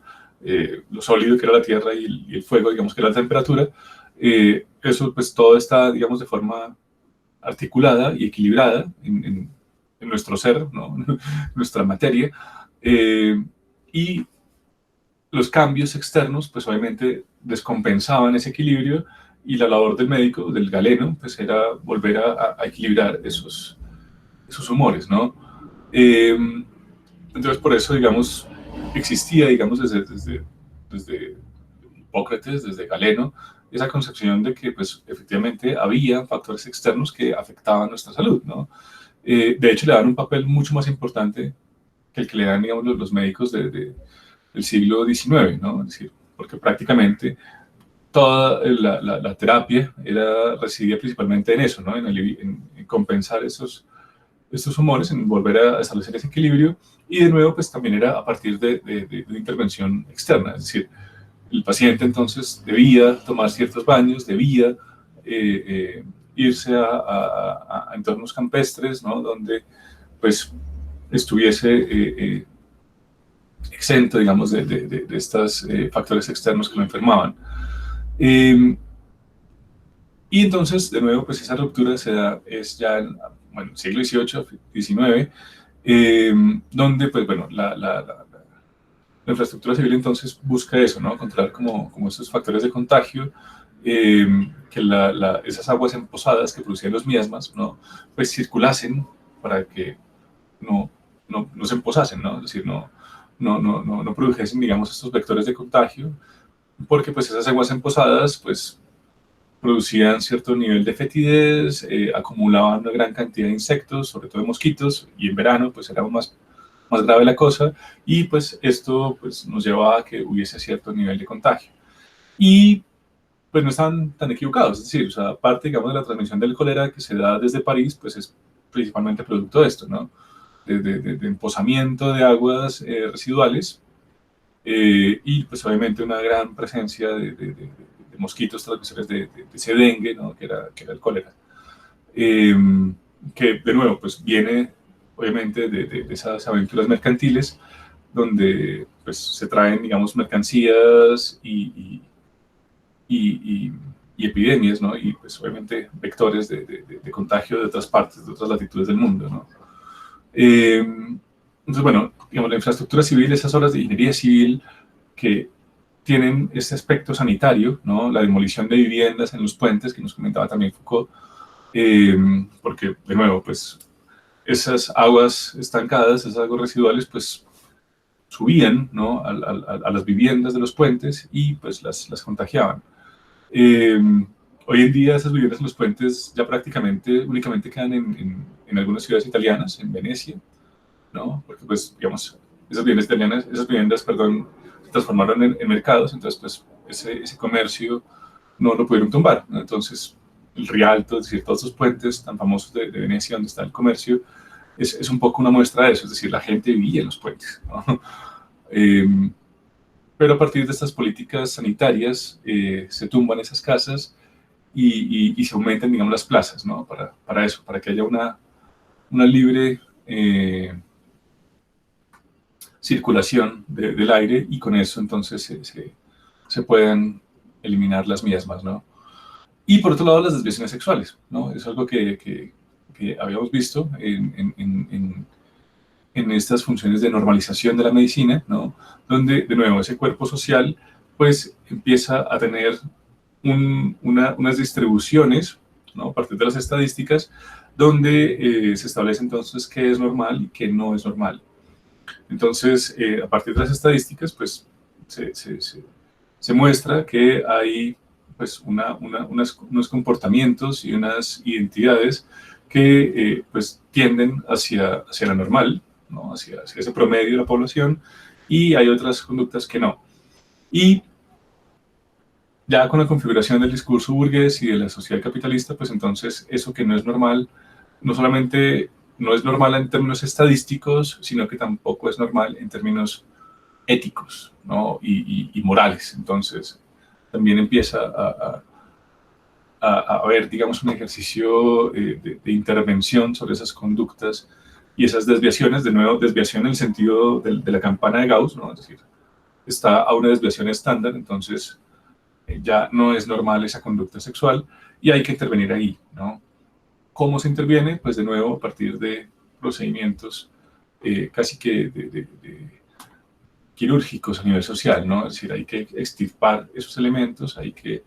lo sólido que era la tierra y el fuego, digamos, que era la temperatura. Eso, pues, todo está, digamos, de forma articulada y equilibrada en nuestro ser, ¿no? Nuestra materia. Y los cambios externos, pues obviamente descompensaban ese equilibrio y la labor del médico, del galeno, pues era volver a equilibrar esos humores, ¿no? Entonces, por eso, digamos, existía, digamos, desde Hipócrates, desde Galeno, esa concepción de que, pues, efectivamente había factores externos que afectaban nuestra salud, ¿no? De hecho, le dan un papel mucho más importante que el que le dan, digamos, los médicos del siglo XIX, ¿no? Es decir, porque prácticamente toda la terapia residía principalmente en eso, ¿no? En compensar estos humores, en volver a establecer ese equilibrio, y de nuevo, pues también era a partir de una intervención externa, es decir, el paciente entonces debía tomar ciertos baños, debía irse a entornos campestres, ¿no? Donde pues estuviese exento, digamos, de estos factores externos que lo enfermaban. Y entonces, de nuevo, pues esa ruptura se da, es ya en bueno, siglo XVIII, XIX, donde, pues bueno, la infraestructura civil entonces busca eso, ¿no? Controlar como esos factores de contagio, que esas aguas emposadas que producían los miasmas, ¿no? Pues circulasen para que no se emposasen, ¿no? Es decir, no produjesen, digamos, estos vectores de contagio, porque pues esas aguas emposadas, pues producían cierto nivel de fetidez, acumulaban una gran cantidad de insectos, sobre todo de mosquitos, y en verano pues era más grave la cosa, y pues esto pues, nos llevaba a que hubiese cierto nivel de contagio. Y pues no están tan equivocados, es decir, o sea, parte, digamos, de la transmisión del cólera que se da desde París, pues es principalmente producto de esto, ¿no? De emposamiento de aguas residuales, y pues obviamente una gran presencia de mosquitos transmisores de ese dengue, ¿no? que era el cólera. que de nuevo pues viene obviamente de esas aventuras mercantiles donde pues se traen, digamos, mercancías y, y epidemias, ¿no? Y pues obviamente vectores de contagio de otras partes, de otras latitudes del mundo, ¿no? Entonces, bueno, digamos, la infraestructura civil, esas obras de ingeniería civil que tienen este aspecto sanitario, ¿no? La demolición de viviendas en los puentes, que nos comentaba también Foucault, porque, de nuevo, pues esas aguas estancadas, esas aguas residuales, pues subían, ¿no? A las viviendas de los puentes y pues las contagiaban. Hoy en día esas viviendas en los puentes ya prácticamente únicamente quedan en algunas ciudades italianas, en Venecia, ¿no? Porque pues, digamos, esas viviendas italianas, esas viviendas, perdón, se transformaron en mercados, entonces pues ese comercio no lo pudieron tumbar, ¿no? Entonces el Rialto, es decir, todos esos puentes tan famosos de Venecia donde está el comercio, es un poco una muestra de eso, es decir, la gente vivía en los puentes, ¿no? Pero a partir de estas políticas sanitarias se tumban esas casas y se aumentan, digamos, las plazas, ¿no? Para eso, para que haya una libre circulación del aire y con eso entonces se puedan eliminar las miasmas, ¿no? Y por otro lado, las desviaciones sexuales, ¿no? Es algo que habíamos visto en estas funciones de normalización de la medicina, ¿no? Donde, de nuevo, ese cuerpo social, pues, empieza a tener unas distribuciones, ¿no? A partir de las estadísticas, donde se establece entonces qué es normal y qué no es normal. Entonces, a partir de las estadísticas, pues, se muestra que hay pues, unos comportamientos y unas identidades que pues, tienden hacia la normal, ¿no? hacia ese promedio de la población, y hay otras conductas que no. Y ya con la configuración del discurso burgués y de la sociedad capitalista, pues entonces eso que no es normal, no solamente no es normal en términos estadísticos, sino que tampoco es normal en términos éticos, ¿no? y morales. Entonces, también empieza a haber, digamos, un ejercicio de intervención sobre esas conductas y esas desviaciones, de nuevo, desviación en el sentido de la campana de Gauss, ¿no? Es decir, está a una desviación estándar, entonces ya no es normal esa conducta sexual y hay que intervenir ahí, ¿no? ¿Cómo se interviene? Pues de nuevo a partir de procedimientos casi que de quirúrgicos a nivel social, ¿no? Es decir, hay que extirpar esos elementos, hay que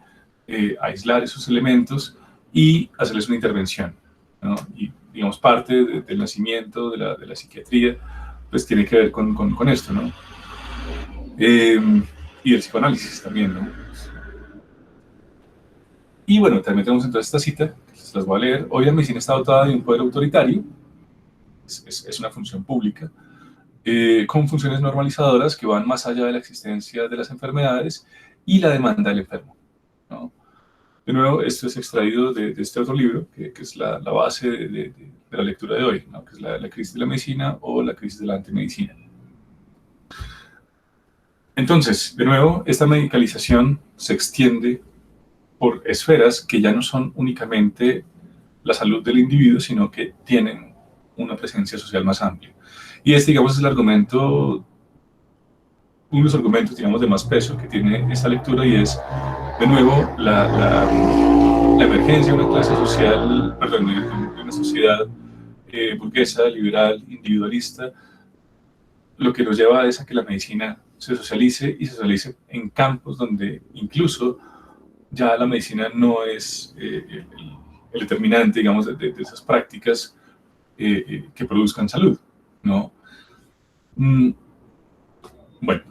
aislar esos elementos y hacerles una intervención, ¿no? Y, digamos, parte del nacimiento de la psiquiatría, pues tiene que ver con esto, ¿no? Y del psicoanálisis también, ¿no? Y bueno, también tenemos entonces esta cita, que se las voy a leer. Hoy la medicina está dotada de un poder autoritario, es una función pública, con funciones normalizadoras que van más allá de la existencia de las enfermedades y la demanda del enfermo, ¿no? De nuevo, esto es extraído de este otro libro, que es la base de la lectura de hoy, ¿no? Que es la crisis de la medicina o la crisis de la antimedicina. Entonces, de nuevo, esta medicalización se extiende por esferas que ya no son únicamente la salud del individuo, sino que tienen una presencia social más amplia. Y este, digamos, es el argumento, uno de los argumentos, digamos, de más peso que tiene esta lectura y es, de nuevo, la emergencia de una clase social, perdón, de una sociedad burguesa, liberal, individualista, lo que nos lleva es a que la medicina se socialice y se socialice en campos donde incluso ya la medicina no es el determinante, digamos, de esas prácticas que produzcan salud, ¿no? Bueno,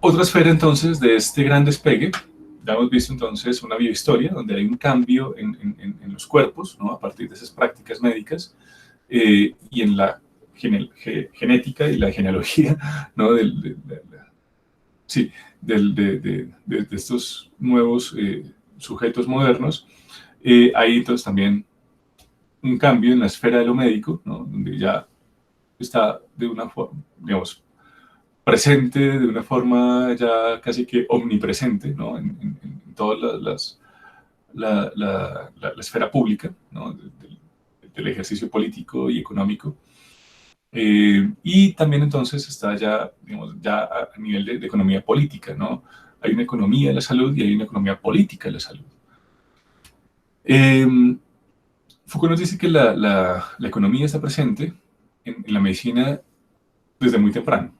otra esfera entonces de este gran despegue, ya hemos visto entonces una biohistoria donde hay un cambio en los cuerpos, ¿no? A partir de esas prácticas médicas y en la genética y la genealogía, ¿no? Sí, de estos nuevos sujetos modernos. Hay entonces también un cambio en la esfera de lo médico, ¿no? Donde ya está de una forma, digamos, presente de una forma ya casi que omnipresente, ¿no? En todas la esfera pública, ¿no? Del ejercicio político y económico. Y también entonces está ya, digamos, ya a nivel de economía política, ¿no? Hay una economía de la salud y hay una economía política de la salud. Foucault nos dice que la economía está presente en la medicina desde muy temprano,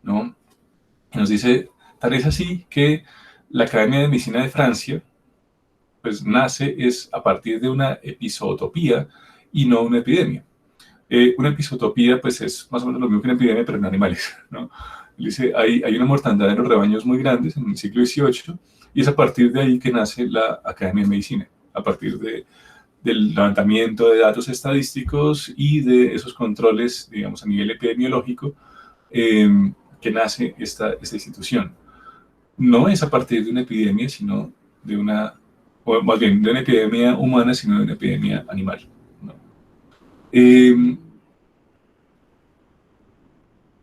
¿no? Y nos dice, tal es así que la Academia de Medicina de Francia, pues nace es a partir de una epizootopía y no una epidemia. Una epizootopía, pues es más o menos lo mismo que una epidemia, pero en animales, ¿no? Él dice, hay una mortandad en los rebaños muy grandes en el siglo XVIII, y es a partir de ahí que nace la Academia de Medicina, a partir del levantamiento de datos estadísticos y de esos controles, digamos, a nivel epidemiológico, que nace esta institución. No es a partir de una epidemia, sino de una, o más bien, de una epidemia humana, sino de una epidemia animal, ¿no?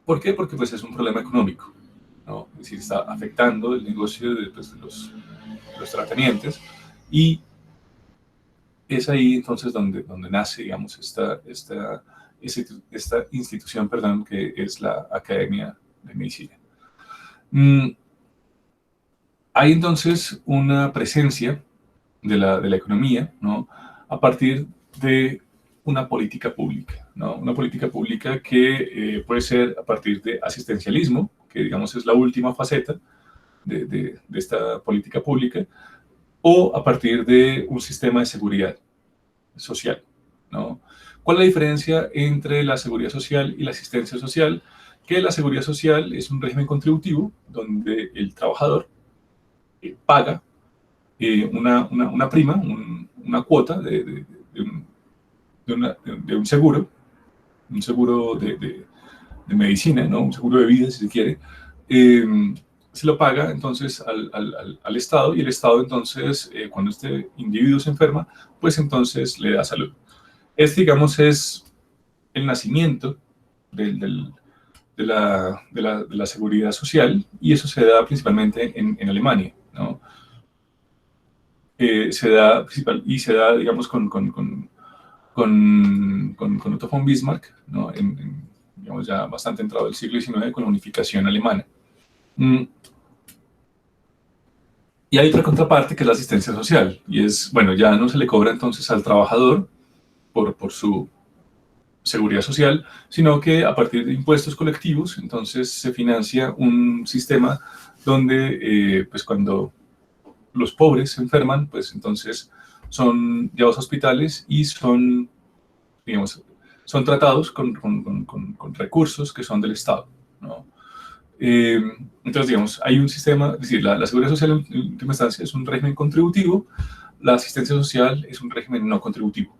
¿Por qué? Porque pues, es un problema económico, ¿no? Es decir, está afectando el negocio de, pues, de los tratamientos, y es ahí entonces donde nace, digamos, esta institución, perdón, que es la Academia de Medicina. Hay entonces una presencia de la economía, ¿no? A partir de una política pública, ¿no? Una política pública que puede ser a partir de asistencialismo, que digamos es la última faceta de esta política pública, o a partir de un sistema de seguridad social, ¿no? ¿Cuál es la diferencia entre la seguridad social y la asistencia social? Que la seguridad social es un régimen contributivo donde el trabajador paga una prima, una cuota de un seguro de medicina, ¿no? Un seguro de vida, si se quiere. Se lo paga entonces al Estado, y el Estado entonces, cuando este individuo se enferma, pues entonces le da salud. Este, digamos, es el nacimiento de la seguridad social, y eso se da principalmente en Alemania, ¿no? Se da, digamos, con Otto von Bismarck, ¿no? Digamos, ya bastante entrado el siglo XIX, con la unificación alemana. Y hay otra contraparte que es la asistencia social, y es, bueno, ya no se le cobra entonces al trabajador por su seguridad social, sino que a partir de impuestos colectivos, entonces se financia un sistema donde, pues cuando los pobres se enferman, pues entonces son llevados a hospitales y son, digamos, son tratados con recursos que son del Estado, ¿no? Entonces, digamos, hay un sistema, es decir, la seguridad social en última instancia es un régimen contributivo, la asistencia social es un régimen no contributivo,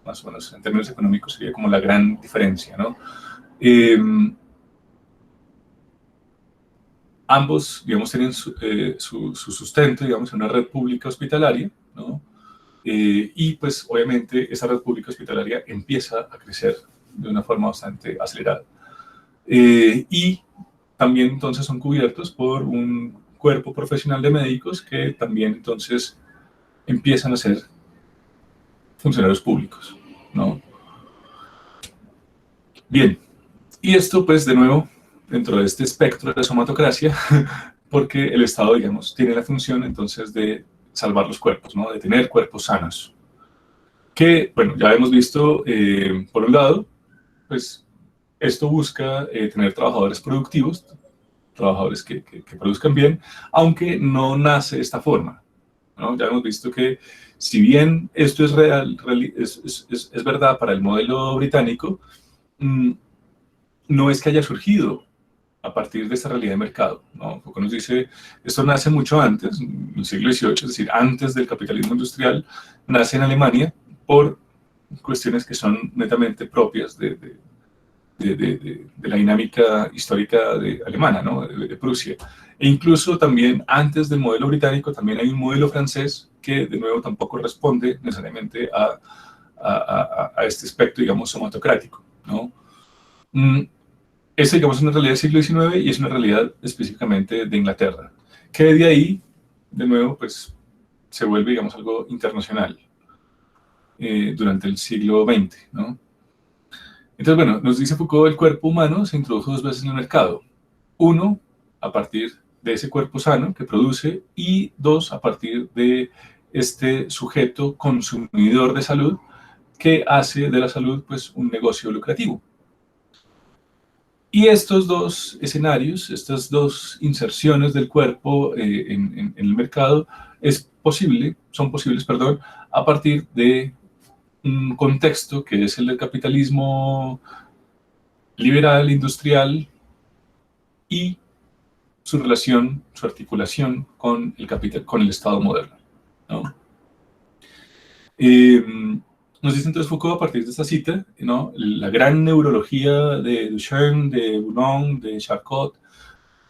más o menos, en términos económicos sería como la gran diferencia, ¿no? Ambos, digamos, tienen su sustento, digamos, en una red pública hospitalaria, ¿no? Y pues obviamente esa red pública hospitalaria empieza a crecer de una forma bastante acelerada. Y también entonces son cubiertos por un cuerpo profesional de médicos que también entonces empiezan a ser funcionarios públicos, ¿no? Bien, y esto pues de nuevo dentro de este espectro de la somatocracia, porque el Estado, digamos, tiene la función entonces de salvar los cuerpos, ¿no? De tener cuerpos sanos. Que, bueno, ya hemos visto, por un lado, pues esto busca tener trabajadores productivos, trabajadores que produzcan bien, aunque no nace de esta forma, ¿no? Ya hemos visto que si bien esto es es verdad para el modelo británico, no es que haya surgido a partir de esta realidad de mercado, ¿no? Foucault nos dice, esto nace mucho antes, en el siglo XVIII, es decir, antes del capitalismo industrial, nace en Alemania por cuestiones que son netamente propias de la dinámica histórica alemana, ¿no? De Prusia. E incluso también antes del modelo británico también hay un modelo francés que de nuevo tampoco responde necesariamente a este aspecto, digamos, somatocrático, ¿no? Esta, digamos, es una realidad del siglo XIX y es una realidad específicamente de Inglaterra, que de ahí, de nuevo, pues se vuelve, digamos, algo internacional durante el siglo XX, ¿no? Entonces, bueno, nos dice Foucault, el cuerpo humano se introdujo 2 veces en el mercado. Uno, a partir de ese cuerpo sano que produce, y dos, a partir de este sujeto consumidor de salud que hace de la salud pues un negocio lucrativo. Y estos dos escenarios, estas dos inserciones del cuerpo en el mercado son posibles, perdón, a partir de un contexto que es el del capitalismo liberal, industrial, y su relación, su articulación con el capital, con el Estado moderno, ¿no? Nos dice entonces Foucault a partir de esta cita, ¿no? La gran neurología de Duchenne, de Boulogne, de Charcot,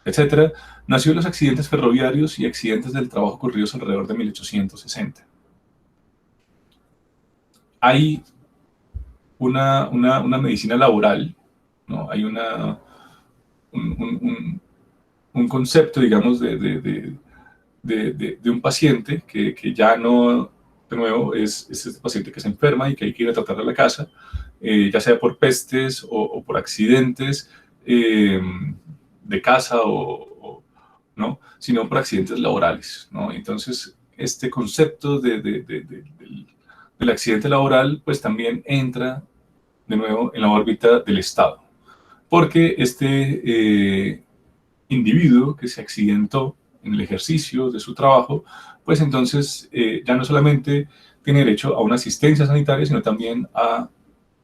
etcétera, nació de los accidentes ferroviarios y accidentes del trabajo ocurridos alrededor de 1860. Hay una medicina laboral, ¿no? Hay un concepto, digamos, de un paciente que ya no, de nuevo, es este paciente que se enferma y que hay que ir a tratar a la casa, ya sea por pestes o por accidentes de casa ¿no? Sino por accidentes laborales, ¿no? Entonces, este concepto del accidente laboral, pues también entra de nuevo en la órbita del Estado, porque este individuo que se accidentó en el ejercicio de su trabajo, pues entonces ya no solamente tiene derecho a una asistencia sanitaria, sino también a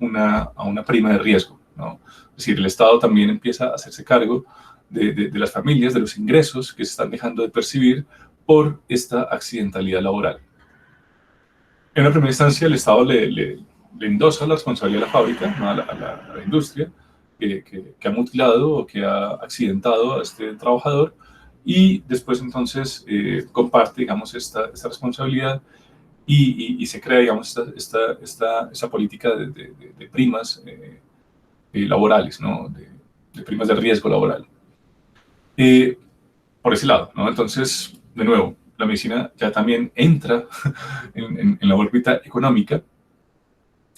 una prima de riesgo, ¿no? Es decir, el Estado también empieza a hacerse cargo de las familias, de los ingresos que se están dejando de percibir por esta accidentalidad laboral. En la primera instancia, el Estado le endosa la responsabilidad a la fábrica, ¿no? a la industria, que ha mutilado o que ha accidentado a este trabajador, y después entonces comparte, digamos, esta responsabilidad y se crea, digamos, esta política de primas laborales, ¿no? de primas de riesgo laboral. Por ese lado, ¿no? Entonces, de nuevo, la medicina ya también entra en la órbita económica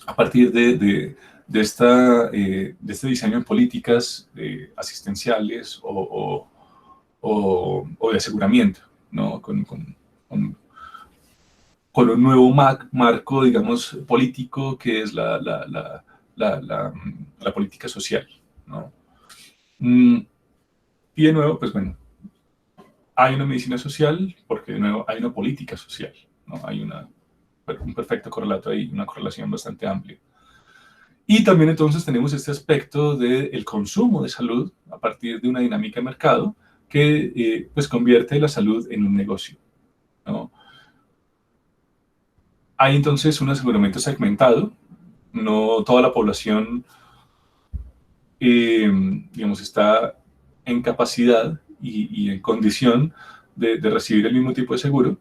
a partir de este diseño de políticas asistenciales o de aseguramiento, ¿no? Con un nuevo marco, digamos, político que es la política social, ¿no? Y de nuevo, pues bueno, hay una medicina social porque de nuevo hay una política social, ¿no? Hay un perfecto correlato ahí, una correlación bastante amplia. Y también entonces tenemos este aspecto del consumo de salud a partir de una dinámica de mercado que pues convierte la salud en un negocio, ¿no? Hay entonces un aseguramiento segmentado, no toda la población digamos, está en capacidad y en condición de recibir el mismo tipo de seguro.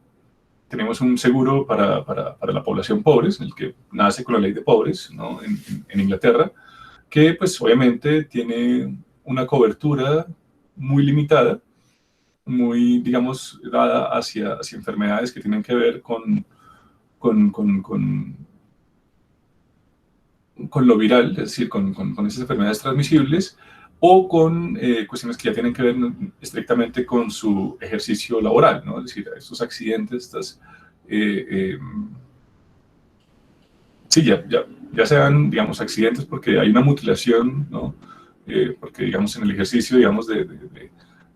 Tenemos un seguro para la población pobre, el que nace con la ley de pobres, ¿no? en Inglaterra, que pues obviamente tiene una cobertura muy limitada, muy, digamos, dada hacia enfermedades que tienen que ver con lo viral, es decir, con esas enfermedades transmisibles, o con cuestiones que ya tienen que ver estrictamente con su ejercicio laboral, ¿no? Es decir, estos accidentes, sí, ya sean, digamos, accidentes porque hay una mutilación, ¿no? Porque, digamos, en el ejercicio, digamos, de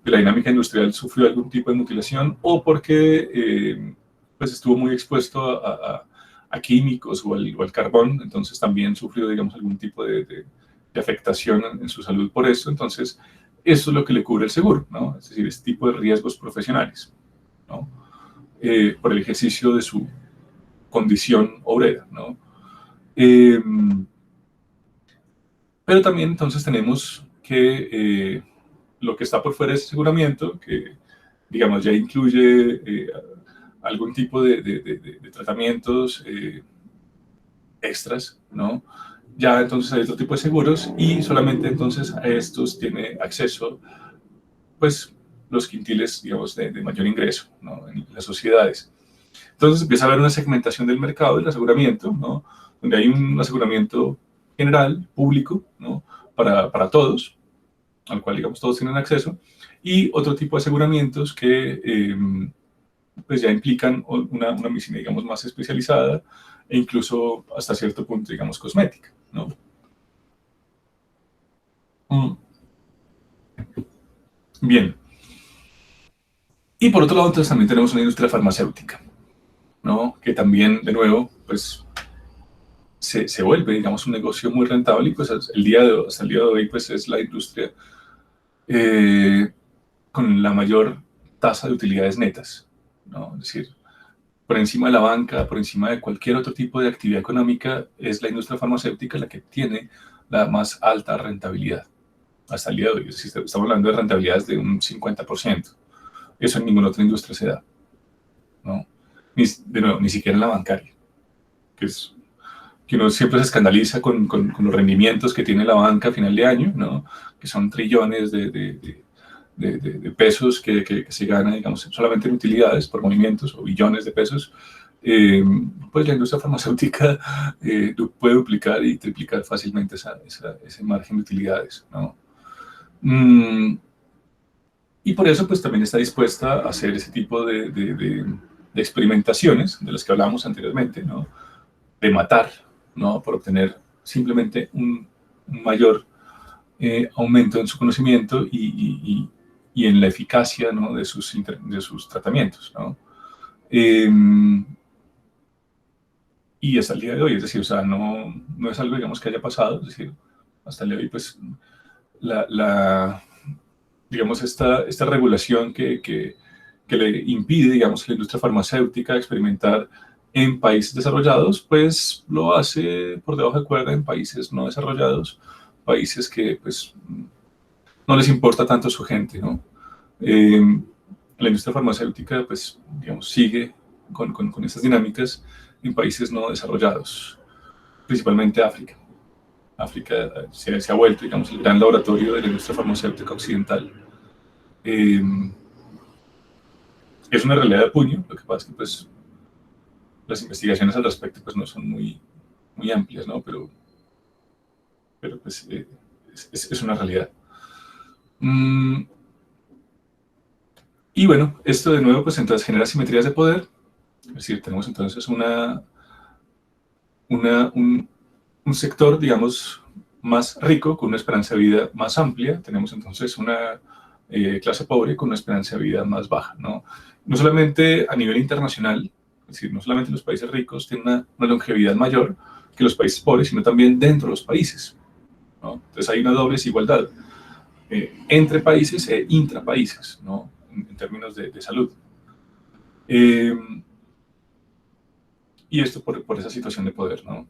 la dinámica industrial sufrió algún tipo de mutilación, o porque pues estuvo muy expuesto a químicos o al carbón, entonces también sufrió, digamos, algún tipo de afectación en su salud por eso. Entonces, eso es lo que le cubre el seguro, ¿no? Es decir, este tipo de riesgos profesionales, ¿no? Por el ejercicio de su condición obrera, ¿no? Pero también entonces tenemos que lo que está por fuera de ese aseguramiento, que digamos ya incluye algún tipo de tratamientos extras, ¿no? Ya entonces hay otro tipo de seguros y solamente entonces a estos tiene acceso, pues, los quintiles, digamos, de mayor ingreso, ¿no? En las sociedades. Entonces empieza a haber una segmentación del mercado del aseguramiento, ¿no? Donde hay un aseguramiento general, público, ¿no? Para todos, al cual, digamos, todos tienen acceso, y otro tipo de aseguramientos que pues ya implican una medicina, digamos, más especializada e incluso hasta cierto punto, digamos, cosmética, ¿no? Bien. Y por otro lado, entonces también tenemos una industria farmacéutica, ¿no? Que también, de nuevo, pues se vuelve, digamos, un negocio muy rentable y pues hasta el día de hoy, pues es la industria con la mayor tasa de utilidades netas, ¿no? Es decir, por encima de la banca, por encima de cualquier otro tipo de actividad económica, es la industria farmacéutica la que tiene la más alta rentabilidad hasta el día de hoy. Es decir, estamos hablando de rentabilidades de un 50%. Eso en ninguna otra industria se da, ¿no? De nuevo, ni siquiera en la bancaria, que uno siempre se escandaliza con los rendimientos que tiene la banca a final de año, ¿no? Que son trillones de pesos que se gana, digamos, solamente en utilidades por movimientos, o billones de pesos. Pues la industria farmacéutica puede duplicar y triplicar fácilmente ese margen de utilidades, ¿no? Y por eso, pues también está dispuesta a hacer ese tipo de experimentaciones de las que hablábamos anteriormente, ¿no? De matar, ¿no? Por obtener simplemente un mayor aumento en su conocimiento y en la eficacia, ¿no? de sus tratamientos, ¿no? Y hasta el día de hoy, es decir, o sea, no es algo, digamos, que haya pasado, es decir, hasta el día de hoy, pues, digamos, esta regulación que le impide, digamos, a la industria farmacéutica experimentar en países desarrollados, pues lo hace por debajo de cuerda en países no desarrollados, países que, pues, no les importa tanto su gente, ¿no? La industria farmacéutica, pues, digamos, sigue con estas dinámicas en países no desarrollados, principalmente África. África se ha vuelto, digamos, el gran laboratorio de la industria farmacéutica occidental. Es una realidad de puño, lo que pasa es que, pues, las investigaciones al respecto, pues, no son muy amplias, ¿no? Pero pues, es una realidad. Y bueno, esto de nuevo, pues entonces genera simetrías de poder, es decir, tenemos entonces un sector, digamos, más rico, con una esperanza de vida más amplia, tenemos entonces una clase pobre con una esperanza de vida más baja, ¿no? No solamente a nivel internacional, es decir, no solamente los países ricos tienen una longevidad mayor que los países pobres, sino también dentro de los países, ¿no? Entonces hay una doble desigualdad entre países e intrapaíses, ¿no? En términos de salud. Y esto por esa situación de poder, ¿no?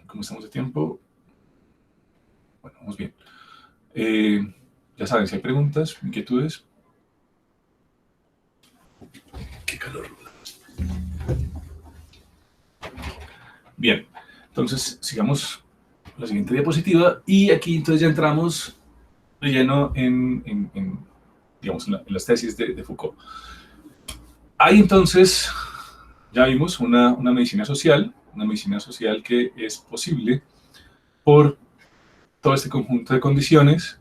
¿Cómo estamos de tiempo? Bueno, vamos bien. Ya saben, si hay preguntas, inquietudes. ¡Qué calor! Bien, entonces sigamos la siguiente diapositiva y aquí entonces ya entramos de lleno digamos, en las tesis de Foucault. Ahí entonces ya vimos una medicina social que es posible por todo este conjunto de condiciones,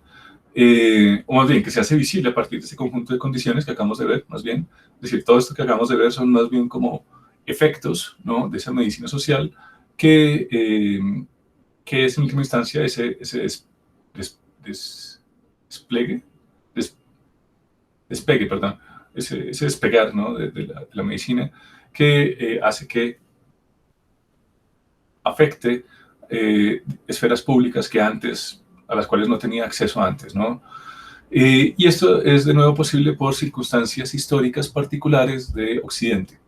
o más bien que se hace visible a partir de este conjunto de condiciones que acabamos de ver, más bien, es decir, todo esto que acabamos de ver son más bien como efectos, ¿no? De esa medicina social que es en última instancia ese despegue, perdón, ese despegar, ¿no? de la medicina que hace que afecte esferas públicas a las cuales no tenía acceso antes, ¿no? Y esto es de nuevo posible por circunstancias históricas particulares de Occidente.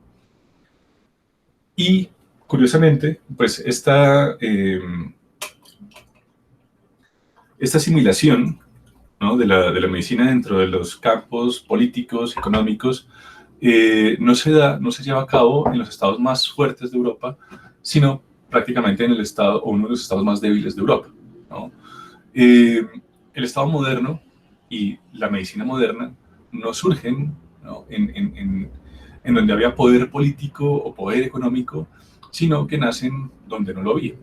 Y curiosamente, pues esta asimilación, ¿no? de la medicina dentro de los campos políticos, económicos, no se lleva a cabo en los estados más fuertes de Europa, sino prácticamente en el estado, o uno de los estados más débiles de Europa, ¿no? El estado moderno y la medicina moderna no surgen, ¿no?, en donde había poder político o poder económico, sino que nacen donde no lo había,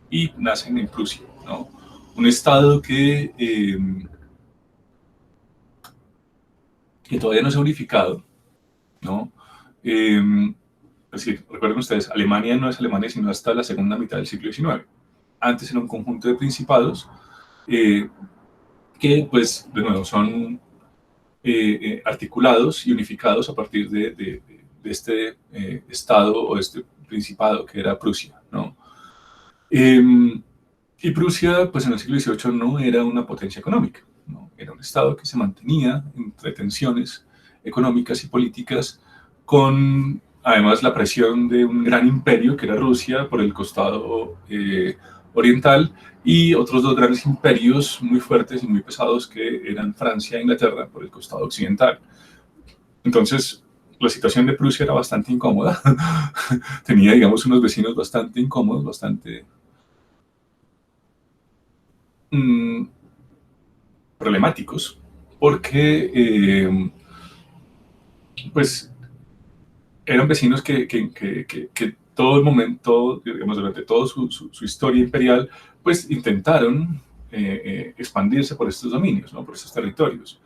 y nacen en Prusia, ¿no? Un estado que todavía no se ha unificado, ¿no? Es decir, recuerden ustedes, Alemania no es Alemania sino hasta la segunda mitad del siglo XIX. Antes era un conjunto de principados que, pues, de nuevo, son articulados y unificados a partir de este estado o este principado que era Prusia, ¿no? Y Prusia, pues en el siglo XVIII no era una potencia económica, ¿no? Era un estado que se mantenía entre tensiones económicas y políticas con, además, la presión de un gran imperio que era Rusia por el costado oriental, y otros dos grandes imperios muy fuertes y muy pesados que eran Francia e Inglaterra por el costado occidental. Entonces, la situación de Prusia era bastante incómoda. Tenía, digamos, unos vecinos bastante incómodos, bastante problemáticos, porque pues eran vecinos que todo el momento, digamos, durante toda su historia imperial, pues intentaron expandirse por estos dominios, ¿no?, por estos territorios.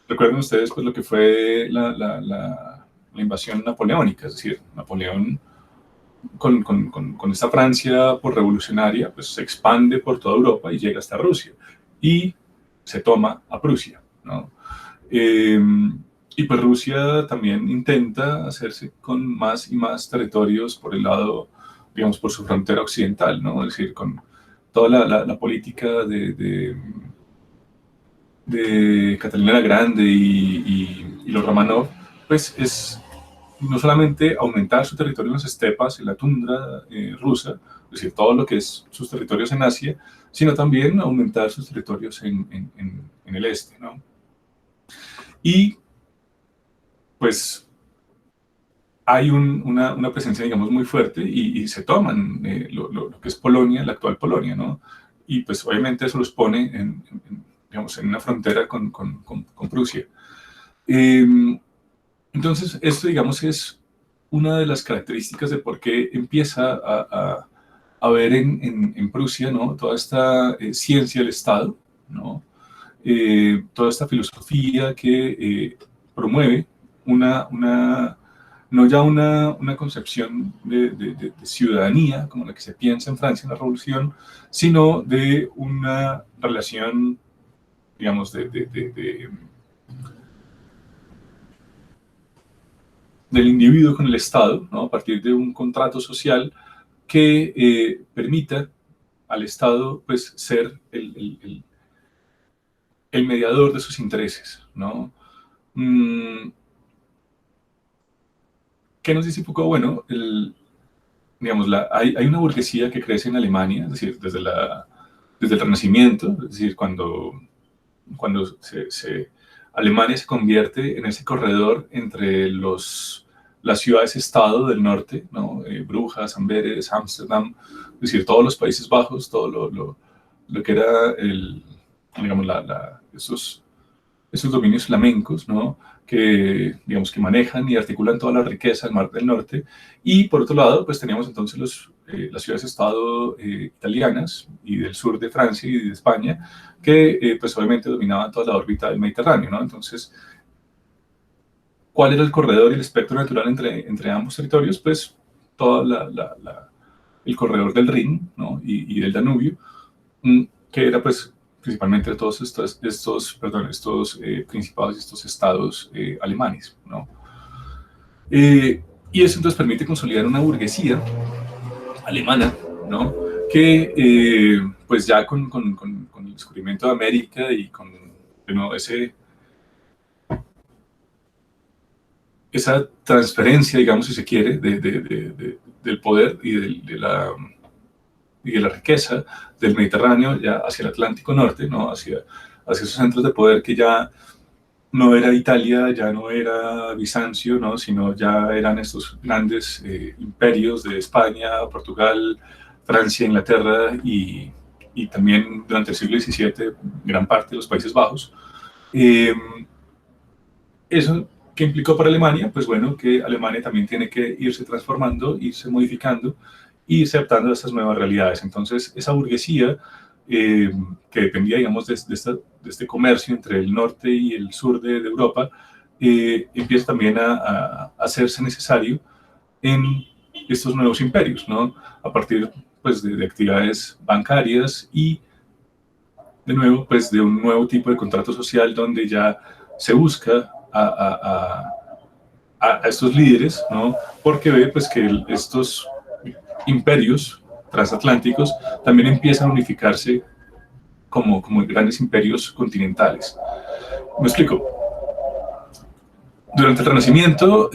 Recuerden ustedes, pues, lo que fue la invasión napoleónica, es decir, Napoleón con esta Francia por revolucionaria, pues se expande por toda Europa y llega hasta Rusia, y se toma a Prusia, ¿no? Y pues Rusia también intenta hacerse con más y más territorios por el lado, digamos, por su frontera occidental, ¿no? Es decir, con toda la política de Catalina la Grande y los Romanov, pues es no solamente aumentar su territorio en las estepas, en la tundra rusa, es decir, todo lo que es sus territorios en Asia, sino también aumentar sus territorios en el este, ¿no? Y pues hay una presencia, digamos, muy fuerte, y se toman lo que es Polonia, la actual Polonia, ¿no? Y pues obviamente eso los pone digamos, en una frontera con Prusia. Entonces, esto, digamos, es una de las características de por qué empieza a ver en Prusia, ¿no?, toda esta ciencia del Estado, ¿no?, toda esta filosofía que promueve no ya una concepción de ciudadanía como la que se piensa en Francia en la Revolución, sino de una relación, digamos, del individuo con el Estado, ¿no?, a partir de un contrato social que permita al Estado, pues, ser el mediador de sus intereses, ¿no? ¿Qué nos dice Foucault? Bueno, digamos, hay una burguesía que crece en Alemania, es decir, desde el Renacimiento, es decir, cuando Alemania se convierte en ese corredor entre las ciudades-estado del norte, ¿no? Brujas, Amberes, Ámsterdam, es decir, todos los Países Bajos, todo lo que era digamos, esos dominios flamencos, ¿no?, que, digamos, que manejan y articulan toda la riqueza del Mar del Norte. Y por otro lado, pues teníamos entonces las ciudades-estado italianas y del sur de Francia y de España, que pues obviamente dominaban toda la órbita del Mediterráneo, ¿no? Entonces, ¿cuál era el corredor y el espectro natural entre ambos territorios? Pues todo el corredor del Rin, ¿no?, y del Danubio, que era, pues, principalmente todos estos principados y estos estados alemanes, ¿no? Y eso entonces permite consolidar una burguesía alemana, ¿no?, que pues ya con el descubrimiento de América y con, de nuevo, esa transferencia, digamos, si se quiere, del poder y de la riqueza del Mediterráneo ya hacia el Atlántico Norte, ¿no?, hacia esos centros de poder que ya no era Italia, ya no era Bizancio, ¿no?, sino ya eran estos grandes imperios de España, Portugal, Francia, Inglaterra y también durante el siglo XVII gran parte de los Países Bajos. ¿Eso qué implicó para Alemania? Pues bueno, que Alemania también tiene que irse transformando, irse modificando y irse adaptando a estas nuevas realidades. Entonces, esa burguesía que dependía, digamos, de este comercio entre el norte y el sur de Europa, empieza también a hacerse necesario en estos nuevos imperios, ¿no? A partir pues, de actividades bancarias y, de nuevo, pues, de un nuevo tipo de contrato social donde ya se busca a estos líderes, ¿no? Porque ve pues, que estos imperios transatlánticos también empiezan a unificarse como grandes imperios continentales. ¿Me explico? Durante el Renacimiento,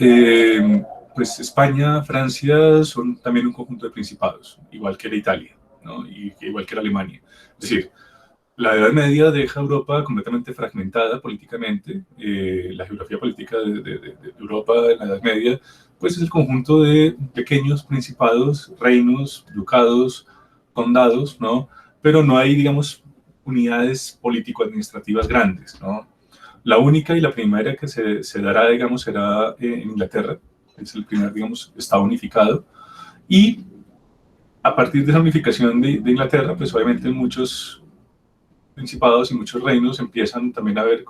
pues España, Francia son también un conjunto de principados, igual que era Italia, ¿no? Y igual que era Alemania. Es decir, la Edad Media deja a Europa completamente fragmentada políticamente. La geografía política de Europa en la Edad Media pues es el conjunto de pequeños principados, reinos, ducados, condados, ¿no? Pero no hay, digamos, unidades político-administrativas grandes, ¿no? La única y la primera que se dará, digamos, será en Inglaterra, es el primer, digamos, estado unificado. Y a partir de esa unificación de Inglaterra, pues obviamente muchos principados y muchos reinos empiezan también a ver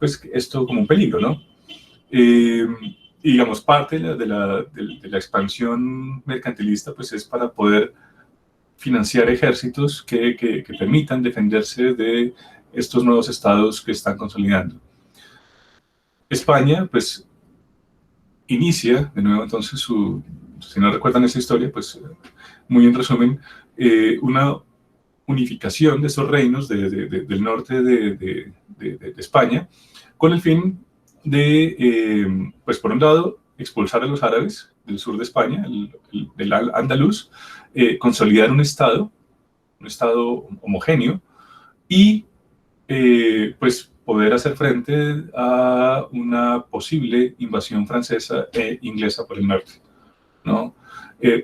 pues, esto como un peligro, ¿no? Y digamos, parte de la expansión mercantilista pues es para poder financiar ejércitos que permitan defenderse de estos nuevos estados que están consolidando. España, pues, inicia de nuevo entonces si no recuerdan esta historia, pues, muy en resumen, una unificación de estos reinos del norte de España, con el fin de, pues por un lado, expulsar a los árabes del sur de España, del andaluz, consolidar un estado homogéneo y pues poder hacer frente a una posible invasión francesa e inglesa por el norte, ¿no?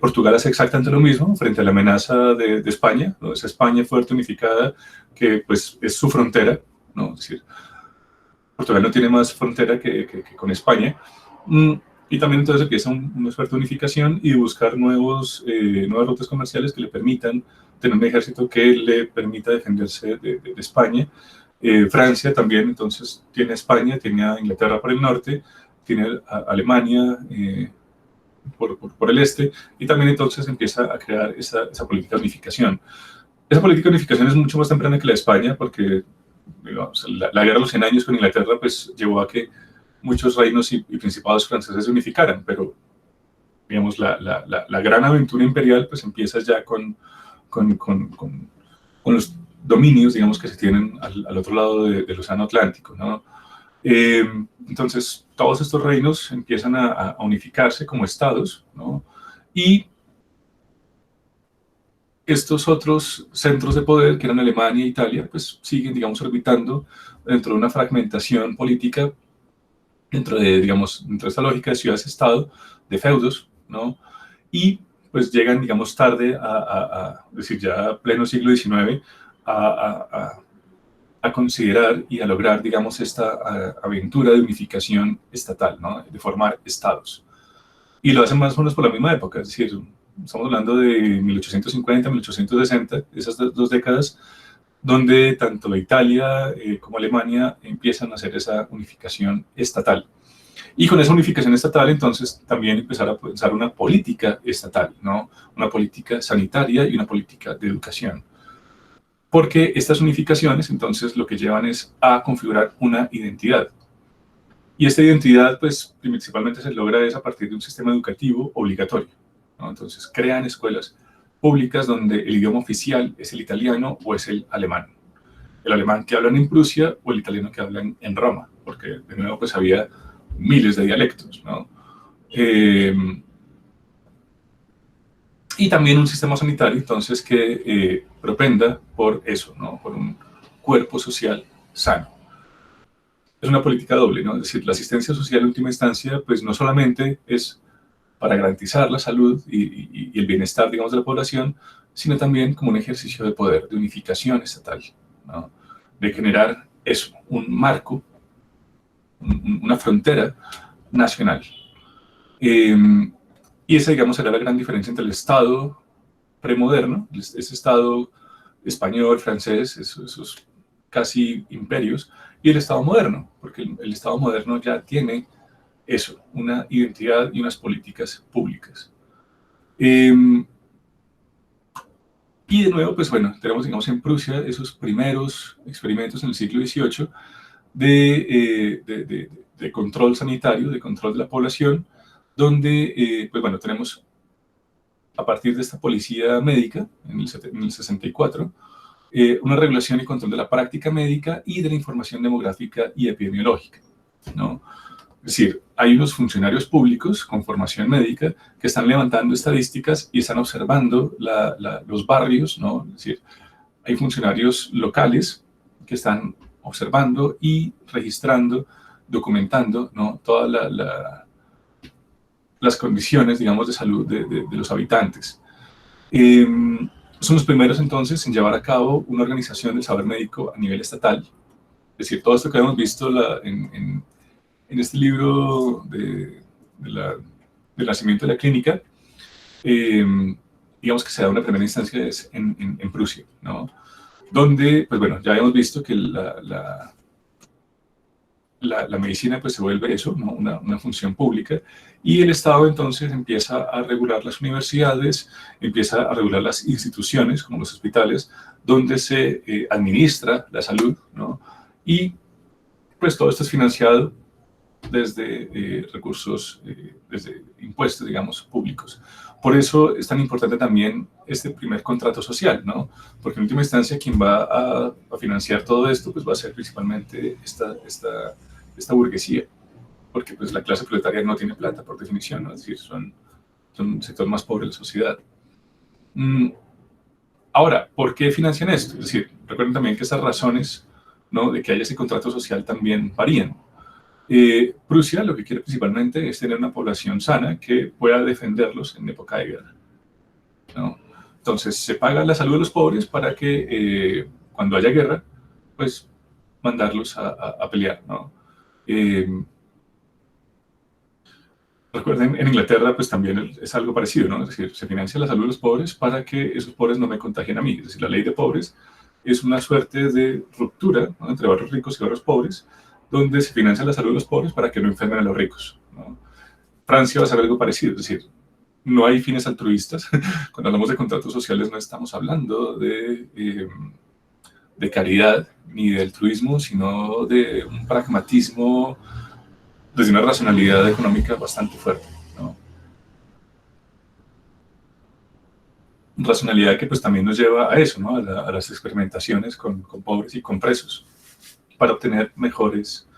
Portugal hace exactamente lo mismo frente a la amenaza de España, ¿no? Esa España fuerte, unificada, que pues es su frontera, ¿no? Es decir, Portugal no tiene más frontera que con España. Y también entonces empieza una fuerte unificación y buscar nuevas rutas comerciales que le permitan tener un ejército que le permita defenderse de España. Francia también entonces tiene a España, tiene a Inglaterra por el norte, tiene a Alemania por el este, y también entonces empieza a crear esa política de unificación. Esa política de unificación es mucho más temprana que la de España, porque digamos, la guerra de los 100 años con Inglaterra pues, llevó a que muchos reinos y principados franceses se unificaran, pero digamos, la gran aventura imperial pues, empieza ya con los dominios, digamos, que se tienen al otro lado del Océano Atlántico, ¿no? Entonces, todos estos reinos empiezan a unificarse como estados, ¿no? Y estos otros centros de poder, que eran Alemania e Italia, pues siguen, digamos, orbitando dentro de una fragmentación política, dentro de esta lógica de ciudades-estado, de feudos, ¿no? Y pues llegan, digamos, tarde, es decir, ya pleno siglo XIX, a considerar y a lograr, digamos, esta aventura de unificación estatal, ¿no? De formar estados. Y lo hacen más o menos por la misma época, es decir, estamos hablando de 1850, 1860, esas dos décadas, donde tanto Italia como Alemania empiezan a hacer esa unificación estatal. Y con esa unificación estatal, entonces, también empezar a pensar una política estatal, ¿no? Una política sanitaria y una política de educación. Porque estas unificaciones, entonces, lo que llevan es a configurar una identidad. Y esta identidad, pues, principalmente se logra es a partir de un sistema educativo obligatorio, ¿no? Entonces, crean escuelas públicas donde el idioma oficial es el italiano o es el alemán. El alemán que hablan en Prusia o el italiano que hablan en Roma, porque, de nuevo, pues, había miles de dialectos, ¿no? Y también un sistema sanitario, entonces, que propenda por eso, ¿no? Por un cuerpo social sano. Es una política doble, ¿no? Es decir, la asistencia social en última instancia, pues no solamente es para garantizar la salud y el bienestar, digamos, de la población, sino también como un ejercicio de poder, de unificación estatal, ¿no? De generar eso, un marco una frontera nacional. Y esa, digamos, era la gran diferencia entre el Estado premoderno, ese Estado español, francés, esos casi imperios, y el Estado moderno, porque el Estado moderno ya tiene eso, una identidad y unas políticas públicas. Y de nuevo, pues bueno, tenemos, digamos, en Prusia esos primeros experimentos en el siglo XVIII de control sanitario, de control de la población, donde, pues bueno, tenemos a partir de esta policía médica, en el 64, una regulación y control de la práctica médica y de la información demográfica y epidemiológica, ¿no? Es decir, hay unos funcionarios públicos con formación médica que están levantando estadísticas y están observando los barrios, ¿no? Es decir, hay funcionarios locales que están observando y registrando, documentando, ¿no? Todas las condiciones, digamos, de salud de los habitantes. Son los primeros entonces en llevar a cabo una organización del saber médico a nivel estatal. Es decir, todo esto que hemos visto en este libro del nacimiento de la clínica, digamos que se da una primera instancia en Prusia, ¿no? Donde, pues bueno, ya hemos visto que la medicina pues se vuelve eso, ¿no? una función pública, y el Estado entonces empieza a regular las universidades, empieza a regular las instituciones como los hospitales, donde se administra la salud, ¿no? Y pues todo esto es financiado desde recursos, desde impuestos, digamos, públicos. Por eso es tan importante también este primer contrato social, ¿no? Porque en última instancia quien va a financiar todo esto pues va a ser principalmente esta burguesía, porque pues la clase proletaria no tiene plata por definición, ¿no? Es decir, son un sector más pobre de la sociedad. Ahora, ¿por qué financian esto? Es decir, recuerden también que estas razones, ¿no?, de que haya ese contrato social también varían. Prusia lo que quiere principalmente es tener una población sana que pueda defenderlos en época de guerra, ¿no? Entonces se paga la salud de los pobres para que cuando haya guerra, pues mandarlos a pelear, ¿no? Recuerden, en Inglaterra pues también es algo parecido, ¿no? Es decir, se financia la salud de los pobres para que esos pobres no me contagien a mí. Es decir, la ley de pobres es una suerte de ruptura, ¿no?, entre barrios ricos y barrios pobres, donde se financia la salud de los pobres para que no enfermen a los ricos, ¿no? Francia va a hacer algo parecido, es decir, no hay fines altruistas. Cuando hablamos de contratos sociales no estamos hablando de caridad ni de altruismo, sino de un pragmatismo desde una racionalidad económica bastante fuerte, ¿no? Racionalidad que pues también nos lleva a eso, ¿no? A las experimentaciones con pobres y con presos, para obtener mejores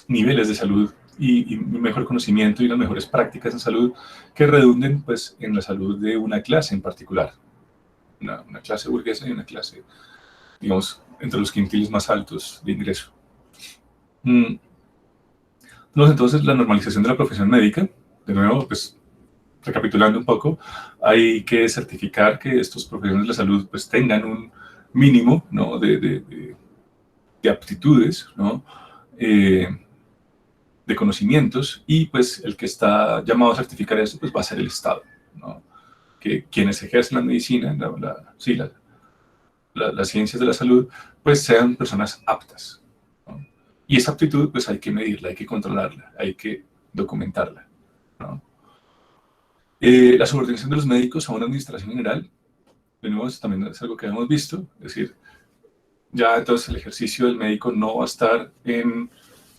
niveles de salud y mejor conocimiento y las mejores prácticas en salud que redunden pues en la salud de una clase en particular, una clase burguesa y una clase, digamos, entre los quintiles más altos de ingreso. Entonces, la normalización de la profesión médica, de nuevo, pues recapitulando un poco, hay que certificar que estos profesionales de la salud pues tengan un mínimo, ¿no?, de aptitudes, ¿no?, de conocimientos, y pues el que está llamado a certificar eso pues va a ser el Estado, ¿no? Que quienes ejercen la medicina, las ciencias de la salud, pues sean personas aptas, ¿no? Y esa aptitud pues hay que medirla, hay que controlarla, hay que documentarla, ¿no? La subordinación de los médicos a una administración general, de nuevo, eso también es algo que hemos visto, es decir, ya entonces el ejercicio del médico no va a estar en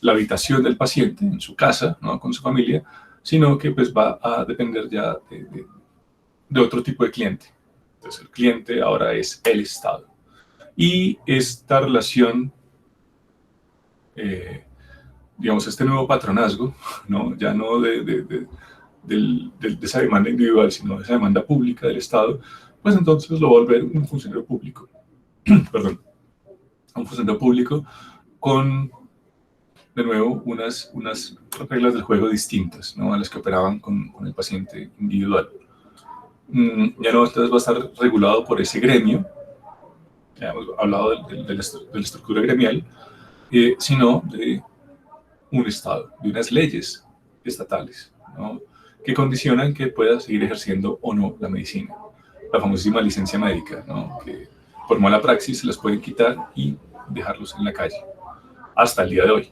la habitación del paciente, en su casa, ¿no?, con su familia, sino que pues va a depender ya de otro tipo de cliente. Entonces el cliente ahora es el Estado. Y esta relación, digamos, este nuevo patronazgo, ¿no?, ya no de esa demanda individual, sino de esa demanda pública del Estado, pues entonces lo va a volver un funcionario público. Perdón, un funcionario público con, de nuevo, unas reglas del juego distintas, ¿no?, a las que operaban con el paciente individual. Ya no entonces va a estar regulado por ese gremio, ya hemos hablado de la estructura gremial, sino de un Estado, de unas leyes estatales, ¿no? Que condicionan que pueda seguir ejerciendo o no la medicina. La famosísima licencia médica, ¿no? Que por mala praxis se las pueden quitar y dejarlos en la calle, hasta el día de hoy.